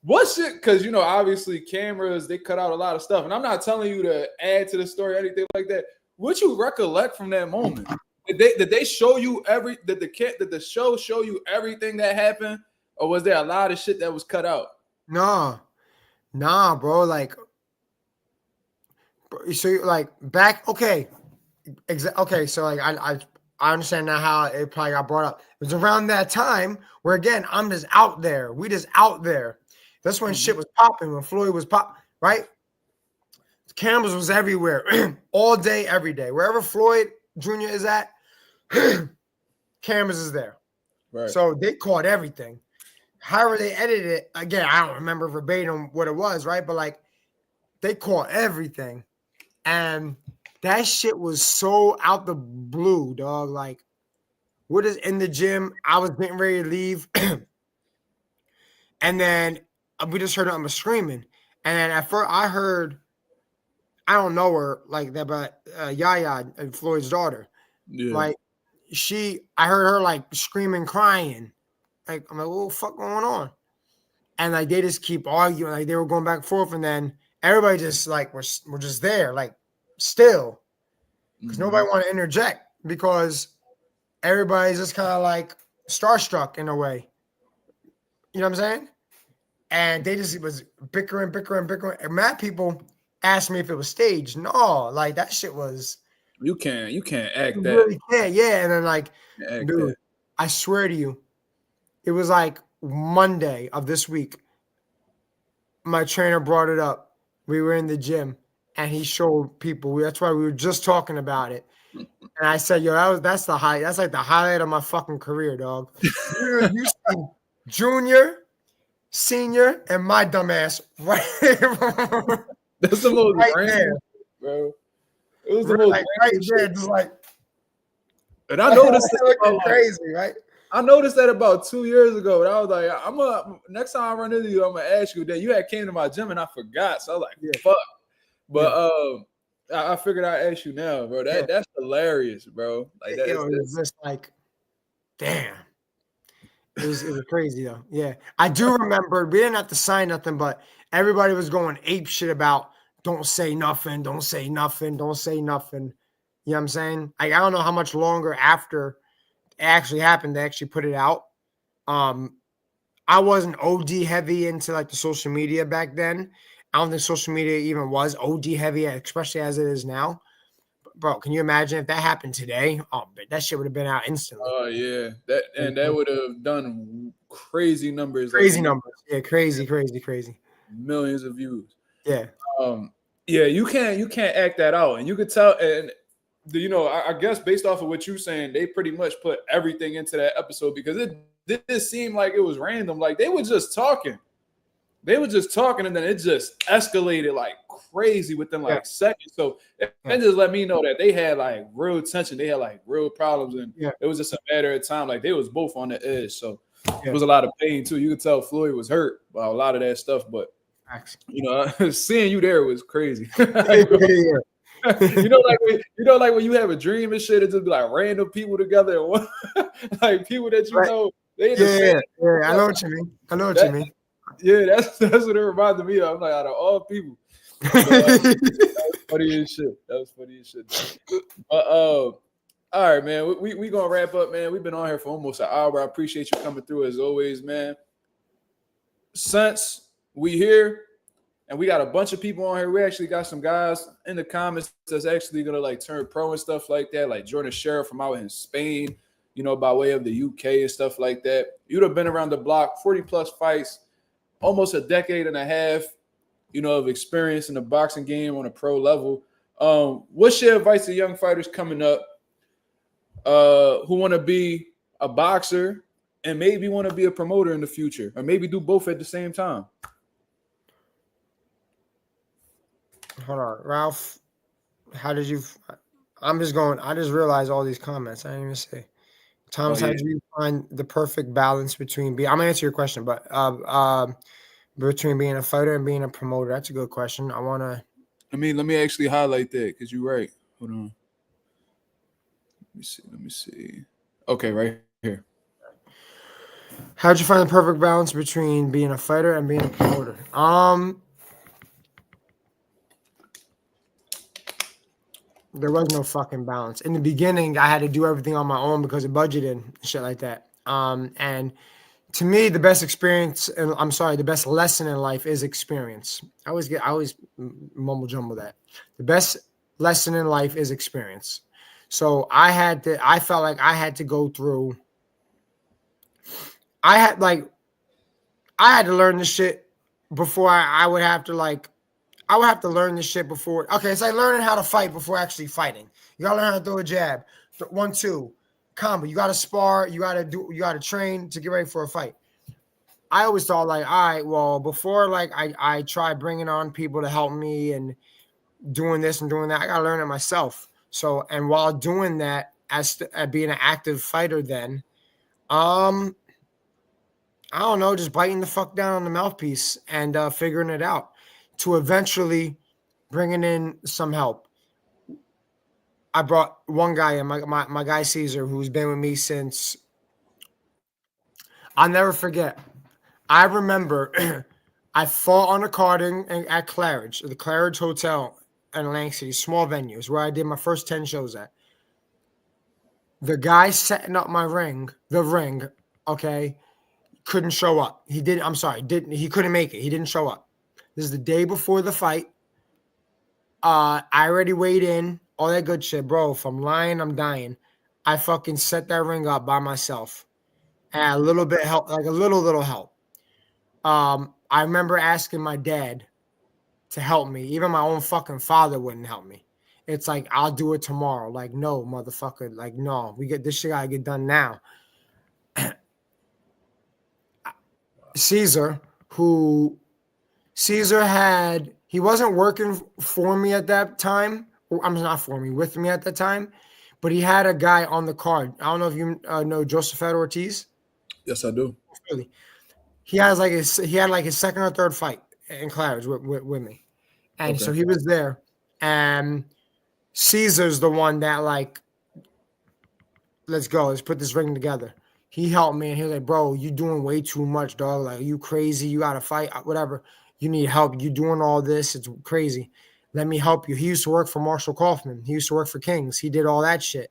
What's it? Because you know, obviously, cameras they cut out a lot of stuff, and I'm not telling you to add to the story or anything like that. What you recollect from that moment? Did they show you did the show show you everything that happened, or was there a lot of shit that was cut out? Nah, bro. Like, so like back. Okay, okay. So like I understand now how it probably got brought up. It was around that time where again I'm just out there. We just out there. That's when shit was popping. When Floyd was right? Cameras was everywhere, all day, every day. Wherever Floyd Jr. is at, cameras is there. Right. So they caught everything. However they edited it, again, I don't remember verbatim what it was, right? But like they caught everything. And that shit was so out the blue, dog. Like, we're just in the gym. I was getting ready to leave. And then we just heard him screaming. And then at first I heard, I don't know her like that, but Yaya and Floyd's daughter. Yeah. Like I heard her like screaming, crying. Like, I'm like, what the fuck going on? And like they just keep arguing, like they were going back and forth, and then everybody just like we're just there, like still. Because nobody want to interject because everybody's just kind of like starstruck in a way. You know what I'm saying? And they just was bickering. And mad people asked me if it was staged. No, like that shit was. You can't act that. Really can't, yeah. And then like, dude, I swear to you, it was like Monday of this week. My trainer brought it up. We were in the gym, and he showed people. That's why we were just talking about it. And I said, "Yo, that's the high. That's like the highlight of my fucking career, dog." You see Junior, Senior, and my dumbass right. That's the most right random, there, bro. It was the most like, right there, just like. And I noticed that looking crazy, right? I noticed that about 2 years ago. And I was like, next time I run into you, I'm gonna ask you that. You had came to my gym and I forgot. So I was like, fuck. But I figured I'd ask you now, bro. That's hilarious, bro. Like that. It was just like, damn. It was crazy though. Yeah. I do remember we didn't have to sign nothing, but everybody was going ape shit about don't say nothing. You know what I'm saying? I don't know how much longer after it actually happened to actually put it out. I wasn't OD heavy into like the social media back then. I don't think social media even was OD heavy, especially as it is now. Bro, can you imagine if that happened today? Oh, that shit would have been out instantly. Oh yeah, that would have done crazy numbers. Crazy numbers. Yeah, crazy. Millions of views. Yeah. Yeah, you can't act that out, and you could tell. And I guess based off of what you're saying, they pretty much put everything into that episode because it didn't seem like it was random. Like they were just talking. they were just talking, and then it just escalated like crazy within like seconds. So it just let me know that they had like real tension. They had like real problems, and it was just a matter of time. Like they was both on the edge. So it was a lot of pain too. You could tell Floyd was hurt by a lot of that stuff, but you know, seeing you there was crazy. like when you have a dream and shit, it just be like random people together, and like people that you know. They I know what you mean. I know what you mean. Yeah, that's what it reminded me of. I'm like, out of all people, that was funny as shit. But all right, man. We gonna wrap up, man. We've been on here for almost an hour. I appreciate you coming through as always, man. Since we here and we got a bunch of people on here, we actually got some guys in the comments that's actually gonna like turn pro and stuff like that, like Jordan Sheriff from out in Spain, you know, by way of the UK and stuff like that. You'd have been around the block, 40 plus fights, almost a decade and a half, you know, of experience in the boxing game on a pro level. What's your advice to young fighters coming up who want to be a boxer and maybe want to be a promoter in the future, or maybe do both at the same time? Hold on, Ralph. How did you? I just realized all these comments. I didn't even say. Thomas, how did you find the perfect balance between being? I'm gonna answer your question, but between being a fighter and being a promoter, that's a good question. Let me actually highlight that because you're right. Hold on. Let me see. Okay, right here. How'd you find the perfect balance between being a fighter and being a promoter? There was no fucking balance. In the beginning, I had to do everything on my own because of budgeting and shit like that. And to me, the best experience, and the best lesson in life is experience. I always mumble jumble that. The best lesson in life is experience. So I felt like I had to go through. I had to learn this shit before I would have to learn this shit before. Okay, it's like learning how to fight before actually fighting. You gotta learn how to throw a jab, 1-2 combo. You gotta spar. You gotta train to get ready for a fight. I always thought like, all right, well, before like I try bringing on people to help me and doing this and doing that, I gotta learn it myself. So, and while doing that, as being an active fighter, then, I don't know, just biting the fuck down on the mouthpiece and figuring it out to eventually bringing in some help. I brought one guy in, my guy Caesar, who's been with me since. I'll never forget. I remember I fought on a card at Claridge, the Claridge Hotel in Atlantic City, small venues where I did my first 10 shows at. The guy setting up the ring, okay, couldn't show up. He couldn't make it. He didn't show up. This is the day before the fight. I already weighed in, all that good shit, bro. If I'm lying, I'm dying. I fucking set that ring up by myself. And a little bit help, like a little help. I remember asking my dad to help me. Even my own fucking father wouldn't help me. It's like, I'll do it tomorrow. Like, no, motherfucker. Like, no, this shit gotta get done now. Caesar he wasn't working for me at that time. I'm not for me, with me at that time, but he had a guy on the card. I don't know if you know Josephat Ortiz. Yes, I do. Really, he had like his second or third fight in Claridge with me, and so he was there. And Caesar's the one that like, let's go, let's put this ring together. He helped me, and he was like, bro, you doing way too much, dog. Like, you crazy? You gotta fight, whatever. You need help. You doing all this? It's crazy. Let me help you. He used to work for Marshall Kaufman. He used to work for Kings. He did all that shit.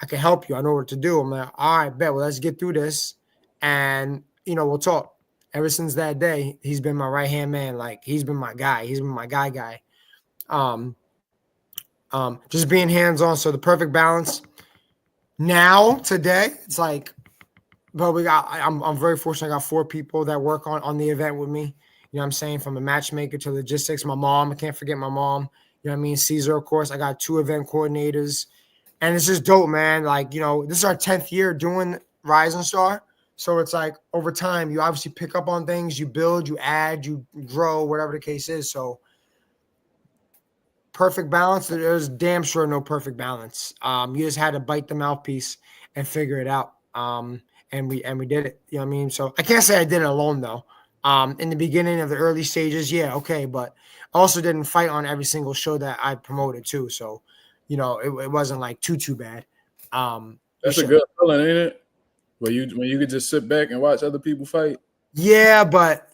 I can help you. I know what to do. I'm like, all right, bet. Well, let's get through this, and we'll talk. Ever since that day, he's been my right-hand man. Like, he's been my guy. He's been my guy. Just being hands-on. So the perfect balance. Now, today, it's like, but I'm very fortunate. I got 4 people that work on the event with me. You know what I'm saying? From the matchmaker to logistics. My mom, I can't forget my mom. You know what I mean? Caesar, of course. I got 2 event coordinators. And it's just dope, man. Like, this is our 10th year doing Rising Star. So it's like over time, you obviously pick up on things, you build, you add, you grow, whatever the case is. So perfect balance, there's damn sure no perfect balance. You just had to bite the mouthpiece and figure it out. And we did it. You know what I mean? So I can't say I did it alone though. In the beginning of the early stages, yeah, okay, but I also didn't fight on every single show that I promoted too. So, it wasn't like too bad. That's a good feeling, ain't it? When you could just sit back and watch other people fight. Yeah, but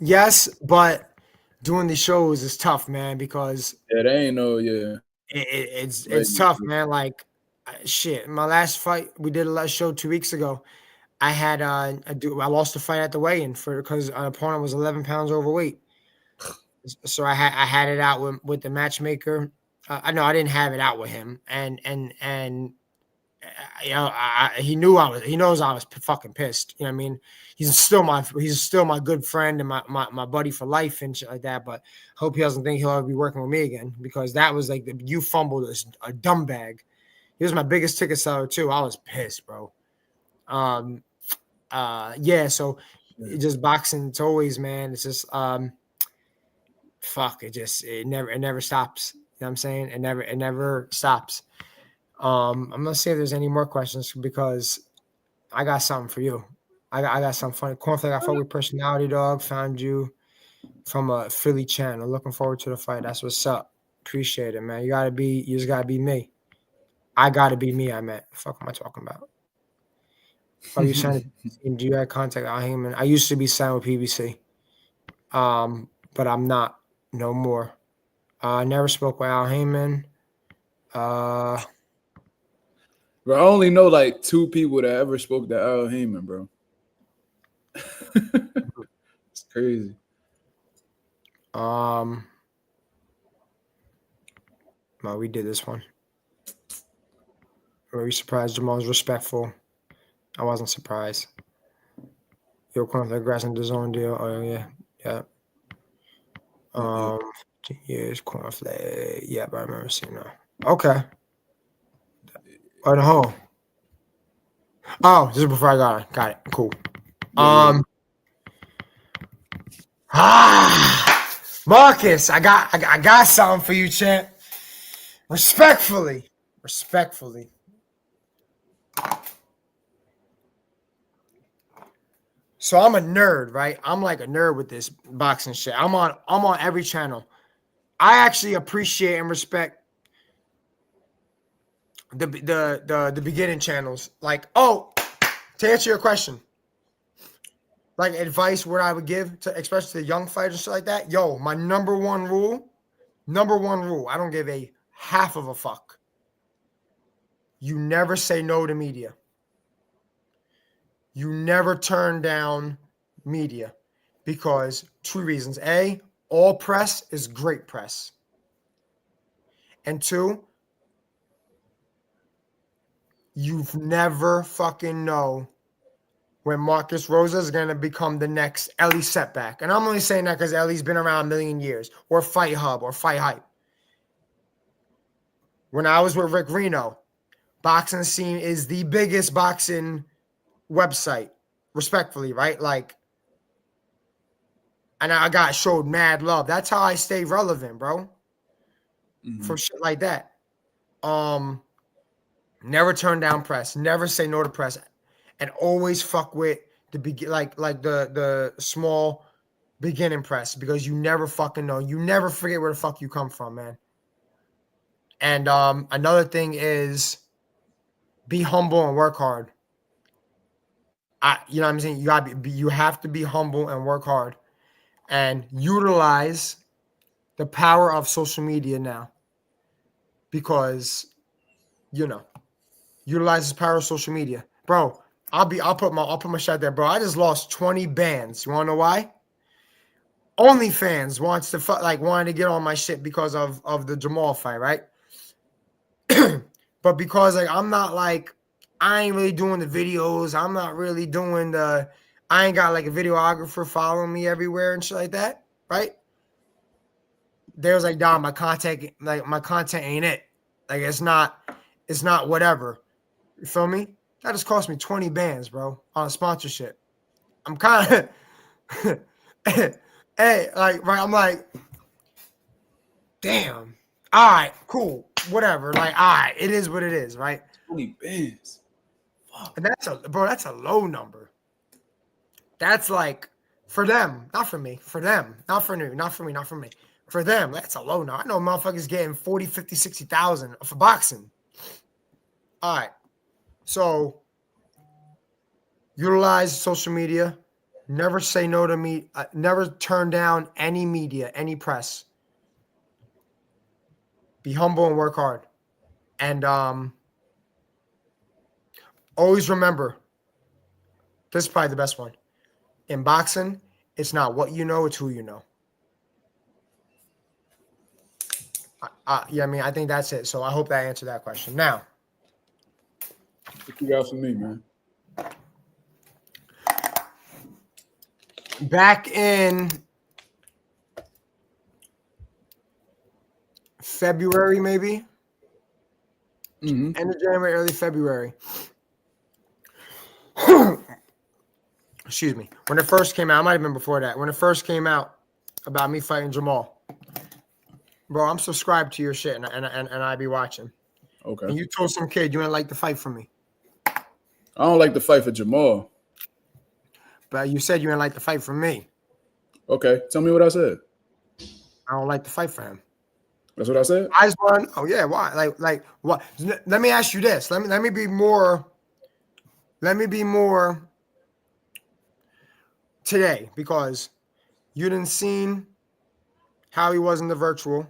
doing the shows is tough, man, because There ain't no it's tough, man. Like shit. My last fight, we did a last show 2 weeks ago. I had I lost the fight at the weigh-in because an opponent was 11 pounds overweight. So I had it out with the matchmaker. I know I didn't have it out with him, and he knows I was fucking pissed. You know what I mean? He's still my good friend and my buddy for life and shit like that. But hope he doesn't think he'll ever be working with me again, because that was like you fumbled a dumb bag. He was my biggest ticket seller too. I was pissed, bro. Yeah. So it just boxing. It's always, man. It's just fuck. It never stops. You know what I'm saying? It never stops. I'm gonna see if there's any more questions, because I got something for you. I got something funny. Cornflake, I fought with personality, dog. Found you from a Philly channel. Looking forward to the fight. That's what's up. Appreciate it, man. You just gotta be me. I gotta be me. I meant. The fuck am I talking about? Are you signed? Do you have contact Al Heyman? I used to be signed with PBC, but I'm not no more. I never spoke with Al Heyman. Bro, I only know like 2 people that ever spoke to Al Heyman, bro. It's crazy. Well, we did this one. Were you surprised? Jermall was respectful. I wasn't surprised. Yo, Cornflake, grass and DAZN deal. Oh yeah. 2 years, Cornflake. Yeah, but I remember seeing that. Okay. Oh, this is before I got it. Got it. Cool. Marcus, I got something for you, champ. Respectfully. So I'm a nerd, right? I'm like a nerd with this boxing shit. I'm on every channel. I actually appreciate and respect the beginning channels. Like, to answer your question, like advice what I would give to especially the young fighters and shit like that. Yo, my number one rule, I don't give a half of a fuck. You never say no to media. You never turn down media, because 2 reasons. A, all press is great press. And 2, you've never fucking know when Marcus Rosa is going to become the next Ellie Setback. And I'm only saying that because Ellie's been around a million years, or Fight Hub, or Fight Hype. When I was with Rick Reno, Boxing Scene is the biggest boxing website, respectfully, right? Like, and I got showed mad love. That's how I stay relevant, bro. For shit like that. Never turn down press. Never say no to press. And always fuck with the small beginning press, because you never fucking know. You never forget where the fuck you come from, man. And another thing is be humble and work hard. You know what I'm saying? You have to be humble and work hard, and utilize the power of social media now, because utilize the power of social media, bro. I'll put my shot there, bro. I just lost 20 bands. You want to know why? OnlyFans wanted to get on my shit because of the Jermall fight, right? But because I'm not I ain't really doing the videos. I'm not really doing I ain't got like a videographer following me everywhere and shit like that, right? There's dog, my content ain't it. Like it's not whatever. You feel me? That just cost me 20 bands, bro, on a sponsorship. I'm kind of, hey, like, right, I'm like, damn. All right, cool, whatever. Like, all right, it is what it is, right? 20 bands. And that's a low number. That's like for them, not for me, for them, not for me, not for me, not for me. For them, that's a low number. I know motherfuckers getting 40, 50, 60,000 for boxing. All right. So utilize social media. Never say no to me. Never turn down any media, any press. Be humble and work hard. And always remember, this is probably the best one. In boxing, it's not what you know, it's who you know. Yeah, I mean, I think that's it. So I hope that answered that question. Now, What you got for me, man? back in February, maybe end of January, early February. Excuse me. When it first came out, it might have been before that. When it first came out about me fighting Jermall, bro, I'm subscribed to your shit, and I be watching. Okay. And you told some kid you didn't like the fight for me, I don't like the fight for Jermall. but you said you didn't like the fight for me. Okay. Tell me what I said. I don't like the fight for him. That's what I said? I just want. Oh yeah, why? Like what? Let me ask you this. Let me be more. Let me be more today, because you didn't seen how he was in the virtual.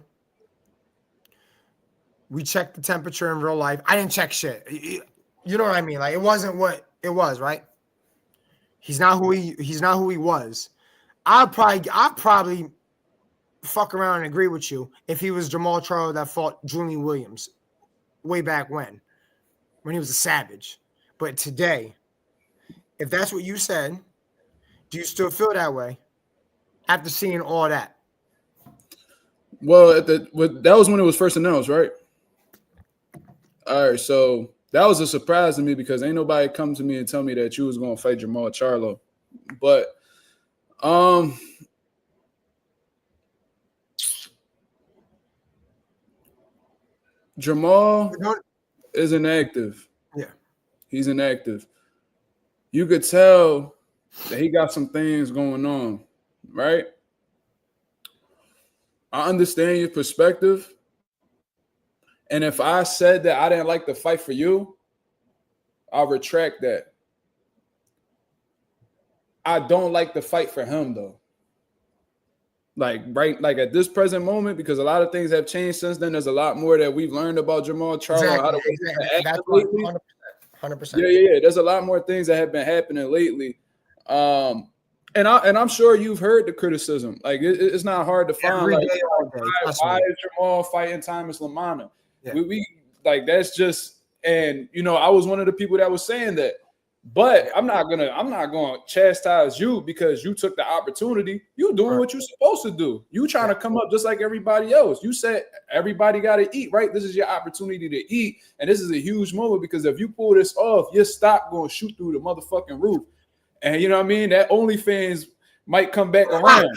We checked the temperature in real life. I didn't check shit. You know what I mean? Like, it wasn't what it was, right? He's not who he was. I'll probably fuck around and agree with you if he was Jermall Charlo that fought Julian Williams way back when he was a savage. But today, if that's what you said, do you still feel that way after seeing all that? Well, that was when it was first announced, right? All right, so that was a surprise to me because ain't nobody come to me and tell me that you was going to fight Jermall Charlo. But Jermall is inactive. Yeah. He's inactive. You could tell that he got some things going on, right? I understand your perspective. And if I said that I didn't like the fight for you, I'll retract that. I don't like the fight for him, though. Like at this present moment, because a lot of things have changed since then. There's a lot more that we've learned about Jermall Charlo. Exactly. That's 100%. Yeah. There's a lot more things that have been happening lately. And I'm sure you've heard the criticism. Like it's not hard to find. Every like, day, all day. why is Jermall fighting Thomas Lamanna? Yeah. We like that's just, and I was one of the people that was saying that. But I'm not gonna chastise you because you took the opportunity. You doing what you're supposed to do. You trying to come up just like everybody else. You said everybody got to eat, right? This is your opportunity to eat, and this is a huge moment because if you pull this off, your stock gonna shoot through the motherfucking roof. And you know what I mean? That OnlyFans might come back around.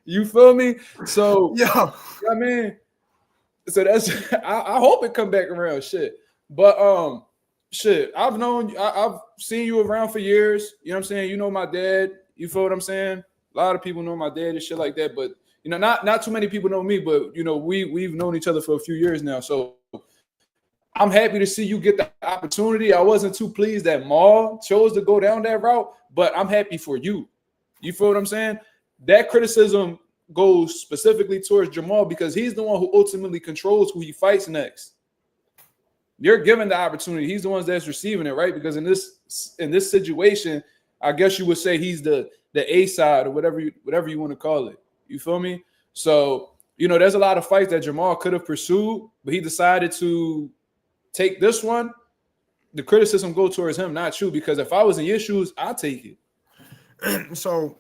You feel me? So yeah, you know what I mean? So that's I hope it come back around. Shit. But shit, I've seen you around for years. You know what I'm saying? You know my dad. You feel what I'm saying? A lot of people know my dad and shit like that. But not too many people know me. But we've known each other for a few years now. So I'm happy to see you get the opportunity. I wasn't too pleased that Maul chose to go down that route, but I'm happy for you. You feel what I'm saying? That criticism goes specifically towards Jermall because he's the one who ultimately controls who he fights next. You're given the opportunity. He's the one that's receiving it, right? Because in this situation, I guess you would say he's the A side or whatever you want to call it. You feel me? So, there's a lot of fights that Jermall could have pursued, but he decided to take this one. The criticism go towards him, not you, because if I was in your shoes, I'd take it. So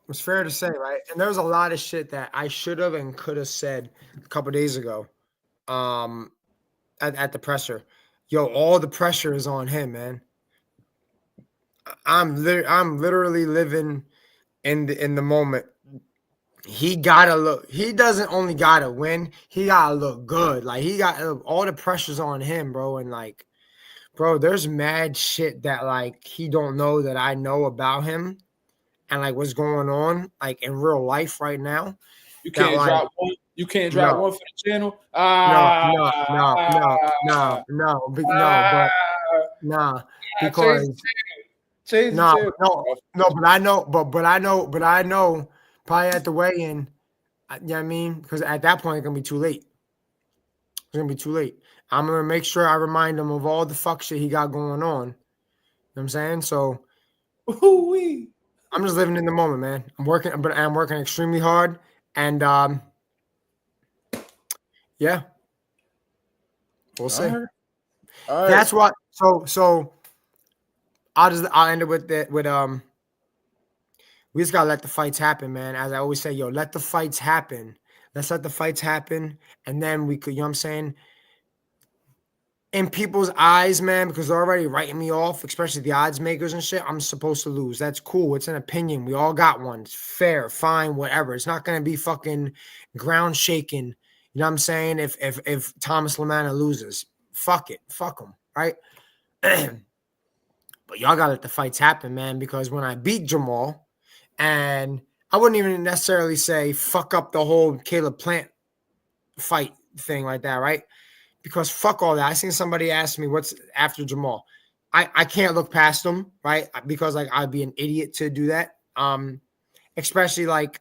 it's fair to say, right? And there was a lot of shit that I should have and could have said a couple days ago. At the presser. Yo, all the pressure is on him, man. I'm literally living in the moment. He gotta look. He doesn't only gotta win. He gotta look good. Like he got all the pressure's on him, bro. And like, bro, there's mad shit that like he don't know that I know about him, and like what's going on like in real life right now. You That can't like drop one. You can't drop no, one for the channel. no, Ah, no, no, no, no, no, no, but ah, nah, change the because channel. Change the no, channel. no, no, but I know, but I know probably at the weigh-in, you know what I mean? Because at that point it's gonna be too late. It's gonna be too late. I'm gonna make sure I remind him of all the fuck shit he got going on. You know what I'm saying? So Ooh-wee. I'm just living in the moment, man. I'm working extremely hard, and yeah, we'll All see. right. All right. That's what. So I'll end it with that. We just gotta let the fights happen, man. As I always say, yo, let the fights happen. Let's let the fights happen, and then we could. You know what I'm saying? In people's eyes, man, because they're already writing me off, especially the odds makers and shit, I'm supposed to lose. That's cool. It's an opinion. We all got one. It's fair, fine, whatever. It's not gonna be fucking ground shaking. You know what I'm saying? If Thomas Lamanna loses, fuck it. Fuck him. Right? But y'all gotta let the fights happen, man, because when I beat Jermall, and I wouldn't even necessarily say fuck up the whole Caleb Plant fight thing like that, right? Because fuck all that. I seen somebody ask me what's after Jermall. I can't look past them, right? Because like I'd be an idiot to do that. Especially like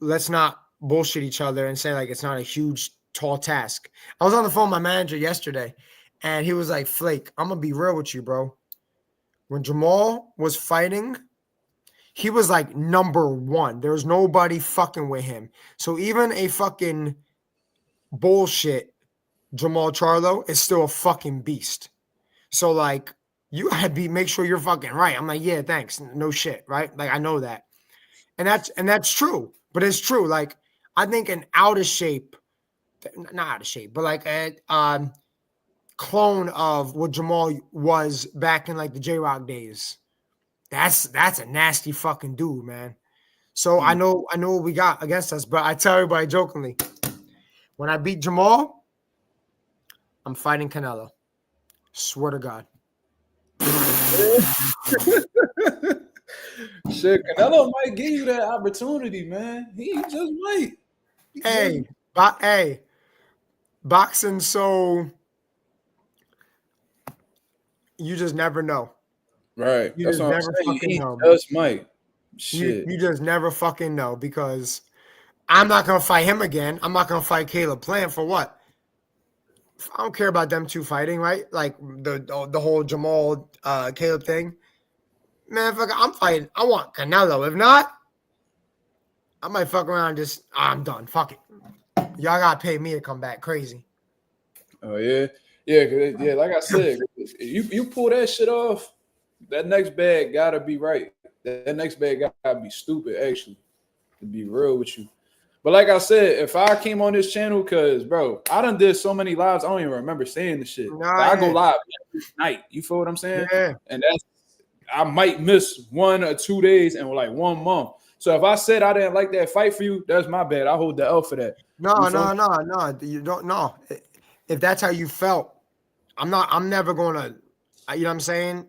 let's not bullshit each other and say like it's not a huge tall task. I was on the phone with my manager yesterday, and he was like, Flake, I'm gonna be real with you, bro. When Jermall was fighting, he was like number one. There was nobody fucking with him. So even a fucking bullshit Jermall Charlo is still a fucking beast. So like you gotta make sure you're fucking right. I'm like, yeah, thanks. No shit, right? Like I know that. And that's true. But it's true. Like I think an out of shape, not out of shape, but like a clone of what Jermall was back in like the J-Rock days. That's a nasty fucking dude, man. So I Hmm. know what we got against us, but I tell everybody jokingly, when I beat Jermall, I'm fighting Canelo. Swear to God. Shit, Canelo might give you that opportunity, man. He just might. He just Hey, hey, boxing. So you just never know. right. You That's just what never I'm saying. fucking He know. just might. You Shit. you just never fucking know because I'm not gonna fight him again. I'm not gonna fight Caleb Plant for what? I don't care about them two fighting, right? Like the whole Jamal Caleb thing. Man, fuck, I'm fighting. I want Canelo. If not, I might fuck around and just I'm done. Fuck it. Y'all gotta pay me to come back crazy. Oh yeah. Yeah, yeah, like I said, if you pull that shit off, that next bag gotta be right. That next bag gotta be stupid, actually, to be real with you. But like I said, if I came on this channel, cause bro, I done did so many lives, I don't even remember saying the shit. But Nah, I go yeah. live every night. You feel what I'm saying? Yeah. And that's I might miss 1 or 2 days and like 1 month. So if I said I didn't like that fight for you, that's my bad. I hold the L for that. No, You feel me? no, no, no. You don't know. If that's how you felt, I'm never gonna you know what I'm saying?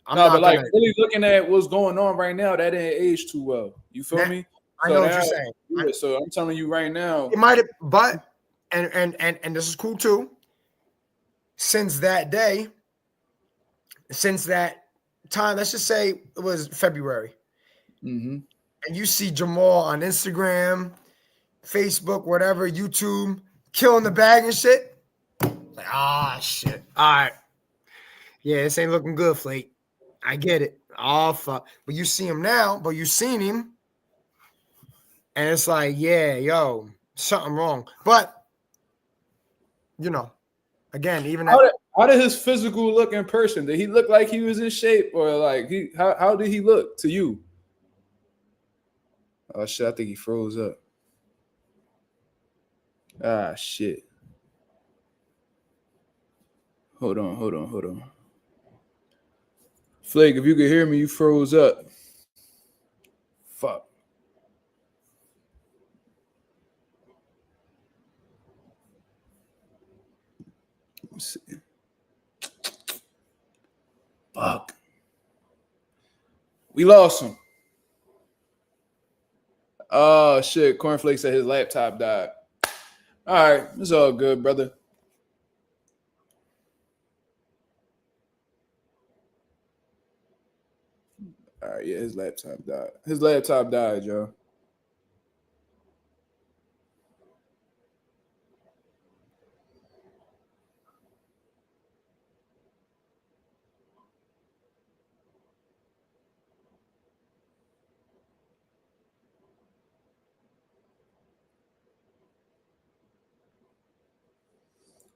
I'm No, but not like gonna really looking at what's going on right now, that didn't age too well. You feel that me? I So know what you're now, saying. yeah, so I'm telling you right now. It might have but and this is cool too. Since that day, since that time, let's just say it was February, Mm-hmm. and you see Jamal on Instagram, Facebook, whatever, YouTube, killing the bag and shit. Like, shit. All right. Yeah, this ain't looking good, Flake. I get it. Oh fuck. But you see him now, but you seen him, and it's like, yeah, yo, something wrong. But you know, again, even How at did how did his physical look in person? Did he look like he was in shape, or like he how did he look to you? Oh shit, I think he froze up. Ah shit. Hold on. Flake, if you could hear me, you froze up. Fuck. Let's see. Fuck. We lost him. Oh shit. Cornflake said his laptop died. All right, it's all good, brother. All right, yeah, his laptop died. His laptop died, y'all.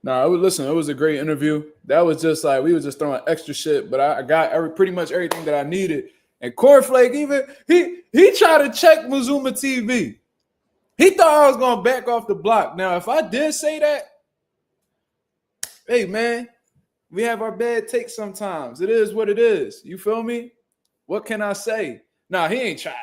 Nah, listen, it was a great interview. That was just like we was just throwing extra shit, but I got pretty much everything that I needed. And Cornflake, even he tried to check Mazuma TV. He thought I was gonna back off the block. Now, if I did say that, hey man, we have our bad takes sometimes. It is what it is. You feel me? What can I say? Nah, he ain't tried.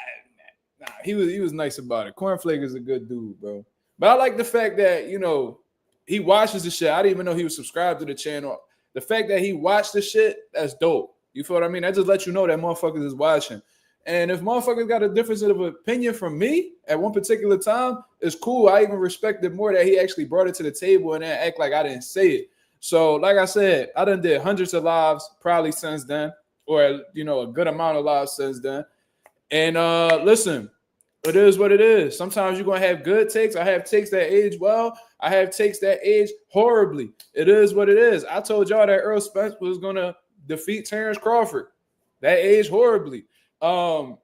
Nah, he was nice about it. Cornflake is a good dude, bro. But I like the fact that, you know, he watches the shit. I didn't even know he was subscribed to the channel. The fact that he watched the shit, that's dope. You feel what I mean? That just lets you know that motherfuckers is watching. And if motherfuckers got a difference of opinion from me at one particular time, it's cool. I even respect it more that he actually brought it to the table and then act like I didn't say it. So, like I said, I done did hundreds of lives probably since then, or, you know, a good amount of lives since then. And listen, it is what it is. Sometimes you're going to have good takes. I have takes that age well. I have takes that age horribly. It is what it is. I told y'all that Earl Spence was going to defeat Terrence Crawford. That aged horribly. I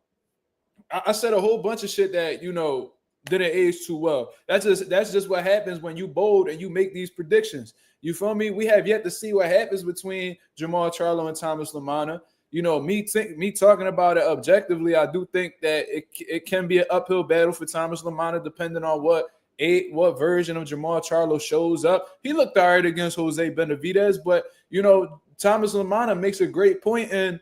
said a whole bunch of shit that, you know, didn't age too well. That's just what happens when you bold and you make these predictions. You feel me? We have yet to see what happens between Jermall Charlo and Thomas Lamanna. You know, me talking about it objectively, I do think that it can be an uphill battle for Thomas Lamanna, depending on what version of Jermall Charlo shows up. He looked all right against Jose Benavidez, but, you know, Thomas Lamanna makes a great point in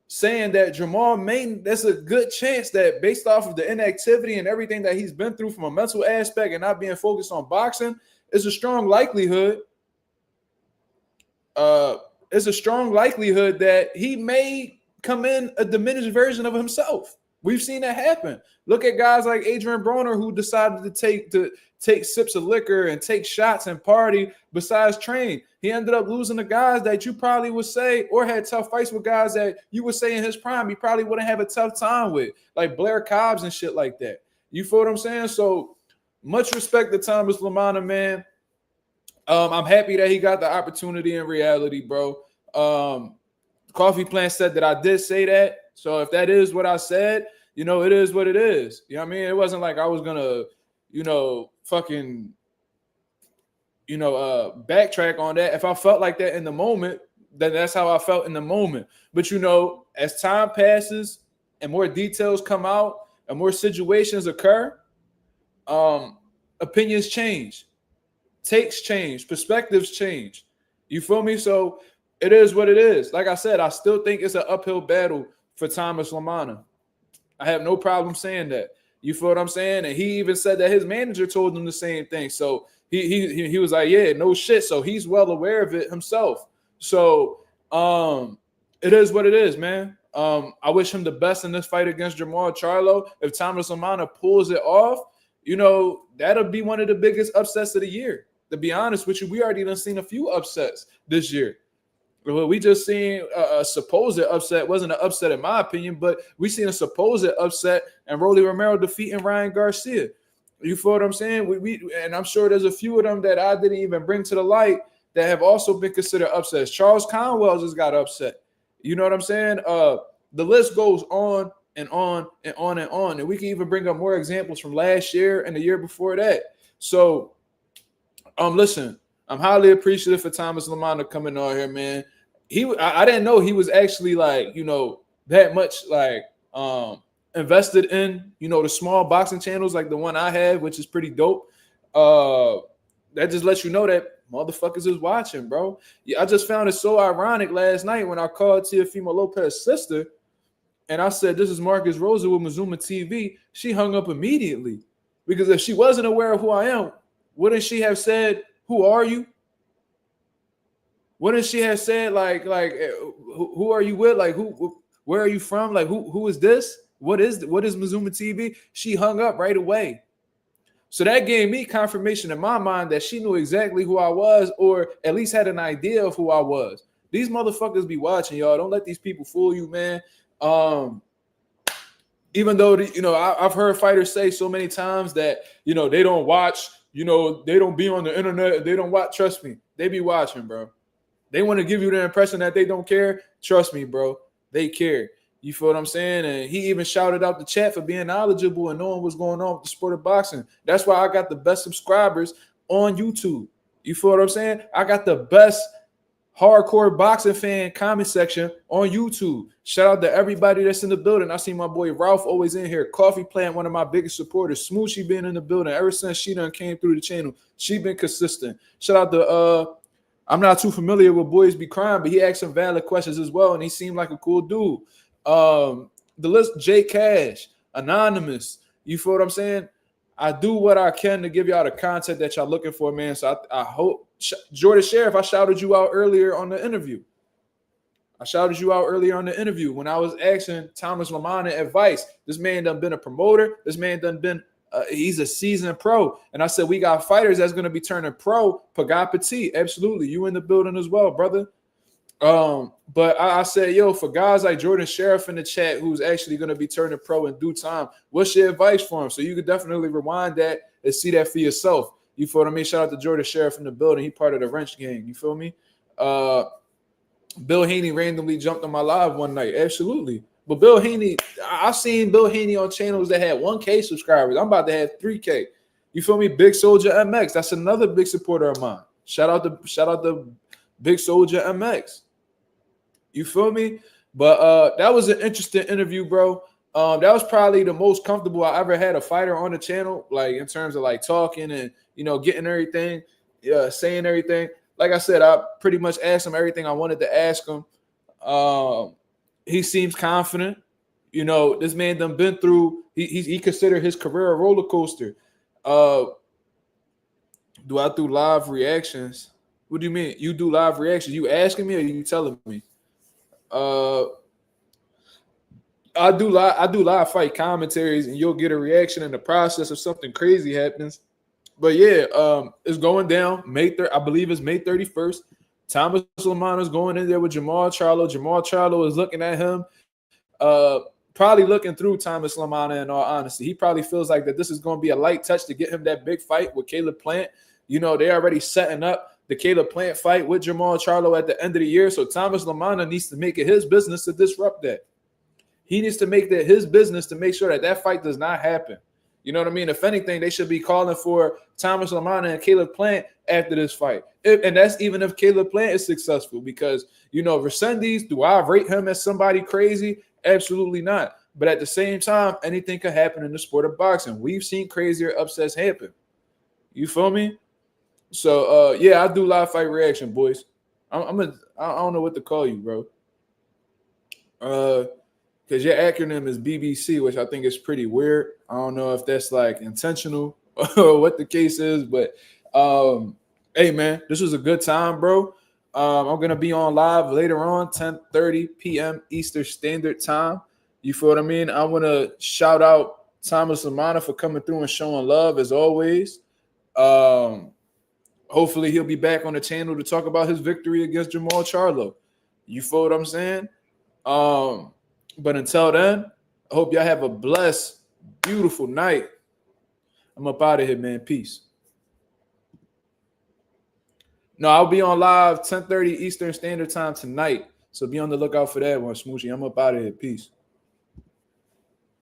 saying that Jermall there's a good chance that based off of the inactivity and everything that he's been through from a mental aspect and not being focused on boxing, it's a strong likelihood that he may come in a diminished version of himself. We've seen that happen. Look at guys like Adrian Broner, who decided to take sips of liquor and take shots and party besides train. He ended up losing to guys that you probably would say, or had tough fights with guys that you would say in his prime he probably wouldn't have a tough time with, like Blair Cobbs and shit like that. You feel what I'm saying? So much respect to Thomas Lamanna, man. I'm happy that he got the opportunity in reality, bro. Coffee Plant said that I did say that. So if that is what I said, you know, it is what it is. You know what I mean? It wasn't like I was gonna, you know, fucking, you know, backtrack on that. If I felt like that in the moment, then that's how I felt in the moment. But, you know, as time passes and more details come out and more situations occur, opinions change, takes change, perspectives change. You feel me? So it is what it is. Like I said, I still think it's an uphill battle for Thomas Lamanna. I have no problem saying that. You feel what I'm saying? And he even said that his manager told him the same thing. So he was like, yeah, no shit. So he's well aware of it himself. So it is what it is, man. I wish him the best in this fight against Jermall Charlo. If Thomas Lamanna pulls it off, you know, that'll be one of the biggest upsets of the year. To be honest with you, we already done seen a few upsets this year. Well, we just seen a supposed upset. It wasn't an upset in my opinion, but we seen a supposed upset and Rolly Romero defeating Ryan Garcia. You feel what I'm saying? And I'm sure there's a few of them that I didn't even bring to the light that have also been considered upsets. Charles Conwell just got upset. You know what I'm saying? The list goes on and on and on and on. And we can even bring up more examples from last year and the year before that. So, listen, I'm highly appreciative for Thomas Lamanna coming on here, man. I didn't know he was actually like, you know, that much like invested in, you know, the small boxing channels like the one I have, which is pretty dope. That just lets you know that Motherfuckers is watching, bro. Yeah, I just found it so ironic last night when I called Teofimo Lopez's sister and I said, this is Marcus Rosa with Mazuma TV. She hung up immediately. Because if she wasn't aware of who I am, wouldn't she have said, who are you? Wouldn't she have said, like, who are you with? Like, where are you from? Like, who is this? What is Mazuma TV? She hung up right away. So that gave me confirmation in my mind that she knew exactly who I was, or at least had an idea of who I was. These motherfuckers be watching, y'all. Don't let these people fool you, man. Even though, I've heard fighters say so many times that, they don't watch, they don't be on the internet. They don't watch. Trust me, they be watching, bro. They want to give you the impression that they don't care. Trust me, bro. They care. You feel what I'm saying? And he even shouted out the chat for being knowledgeable and knowing what's going on with the sport of boxing. That's why I got the best subscribers on YouTube. You feel what I'm saying? I got the best hardcore boxing fan comment section on YouTube. Shout out to everybody that's in the building. I see my boy Ralph always in here. Coffee Plant, one of my biggest supporters. Smoochy been in the building ever since she done came through the channel. She been consistent. Shout out to I'm not too familiar with Boys Be Crying, but he asked some valid questions as well, and he seemed like a cool dude. The list, J Cash, Anonymous. You feel what I'm saying? I do what I can to give y'all the content that y'all looking for, man. So I hope Jordan Sheriff, I shouted you out earlier on the interview. When I was asking Thomas Lamanna advice. This man done been a promoter. This man done been he's a seasoned pro. And I said, we got fighters that's going to be turning pro. Pagat Petit, absolutely. You in the building as well, brother. But I said, yo, for guys like Jordan Sheriff in the chat who's actually going to be turning pro in due time, what's your advice for him? So you could definitely rewind that and see that for yourself. You feel what I mean? Shout out to Jordan Sheriff in the building. He part of the wrench gang. You feel me? Bill Haney randomly jumped on my live one night. Absolutely. But Bill Haney, I've seen Bill Haney on channels that had 1K subscribers. I'm about to have 3K. You feel me? Big Soldier MX. That's another big supporter of mine. Shout out to Big Soldier MX. You feel me? But that was an interesting interview, bro. That was probably the most comfortable I ever had a fighter on the channel, like in terms of like talking and getting everything, saying everything. Like I said, I pretty much asked him everything I wanted to ask him. He seems confident. This man done been through. He considered his career a roller coaster. Do I do live reactions? What do you mean? You do live reactions? You asking me or you telling me? I do live fight commentaries, and you'll get a reaction in the process if something crazy happens. But yeah, it's going down May 3rd. I believe it's May 31st. Thomas Lamanna's going in there with Jermall Charlo. Jermall Charlo is looking at him, probably looking through Thomas Lamanna. In all honesty, he probably feels like that this is going to be a light touch to get him that big fight with Caleb Plant. They're already setting up the Caleb Plant fight with Jermall Charlo at the end of the year. So Thomas Lamanna needs to make it his business to disrupt that. He needs to make that his business to make sure that fight does not happen. You know what I mean? If anything, they should be calling for Thomas Lamanna and Caleb Plant after this fight. And that's even if Caleb Plant is successful, because, Resendiz, do I rate him as somebody crazy? Absolutely not. But at the same time, anything could happen in the sport of boxing. We've seen crazier upsets happen. You feel me? So, yeah, I do live fight reaction, boys. I don't know what to call you, bro. Because your acronym is BBC, which I think is pretty weird. I don't know if that's like intentional or what the case is, but hey, man, this was a good time, bro. I'm going to be on live later on, 10:30 p.m. Eastern Standard Time. You feel what I mean? I want to shout out Thomas Lamanna for coming through and showing love as always. Hopefully he'll be back on the channel to talk about his victory against Jermall Charlo. You feel what I'm saying? But until then, I hope y'all have a blessed, beautiful night. I'm up out of here, man. Peace. No, I'll be on live 10:30 Eastern Standard Time tonight. So be on the lookout for that one, Smoochy. I'm up out of here. Peace.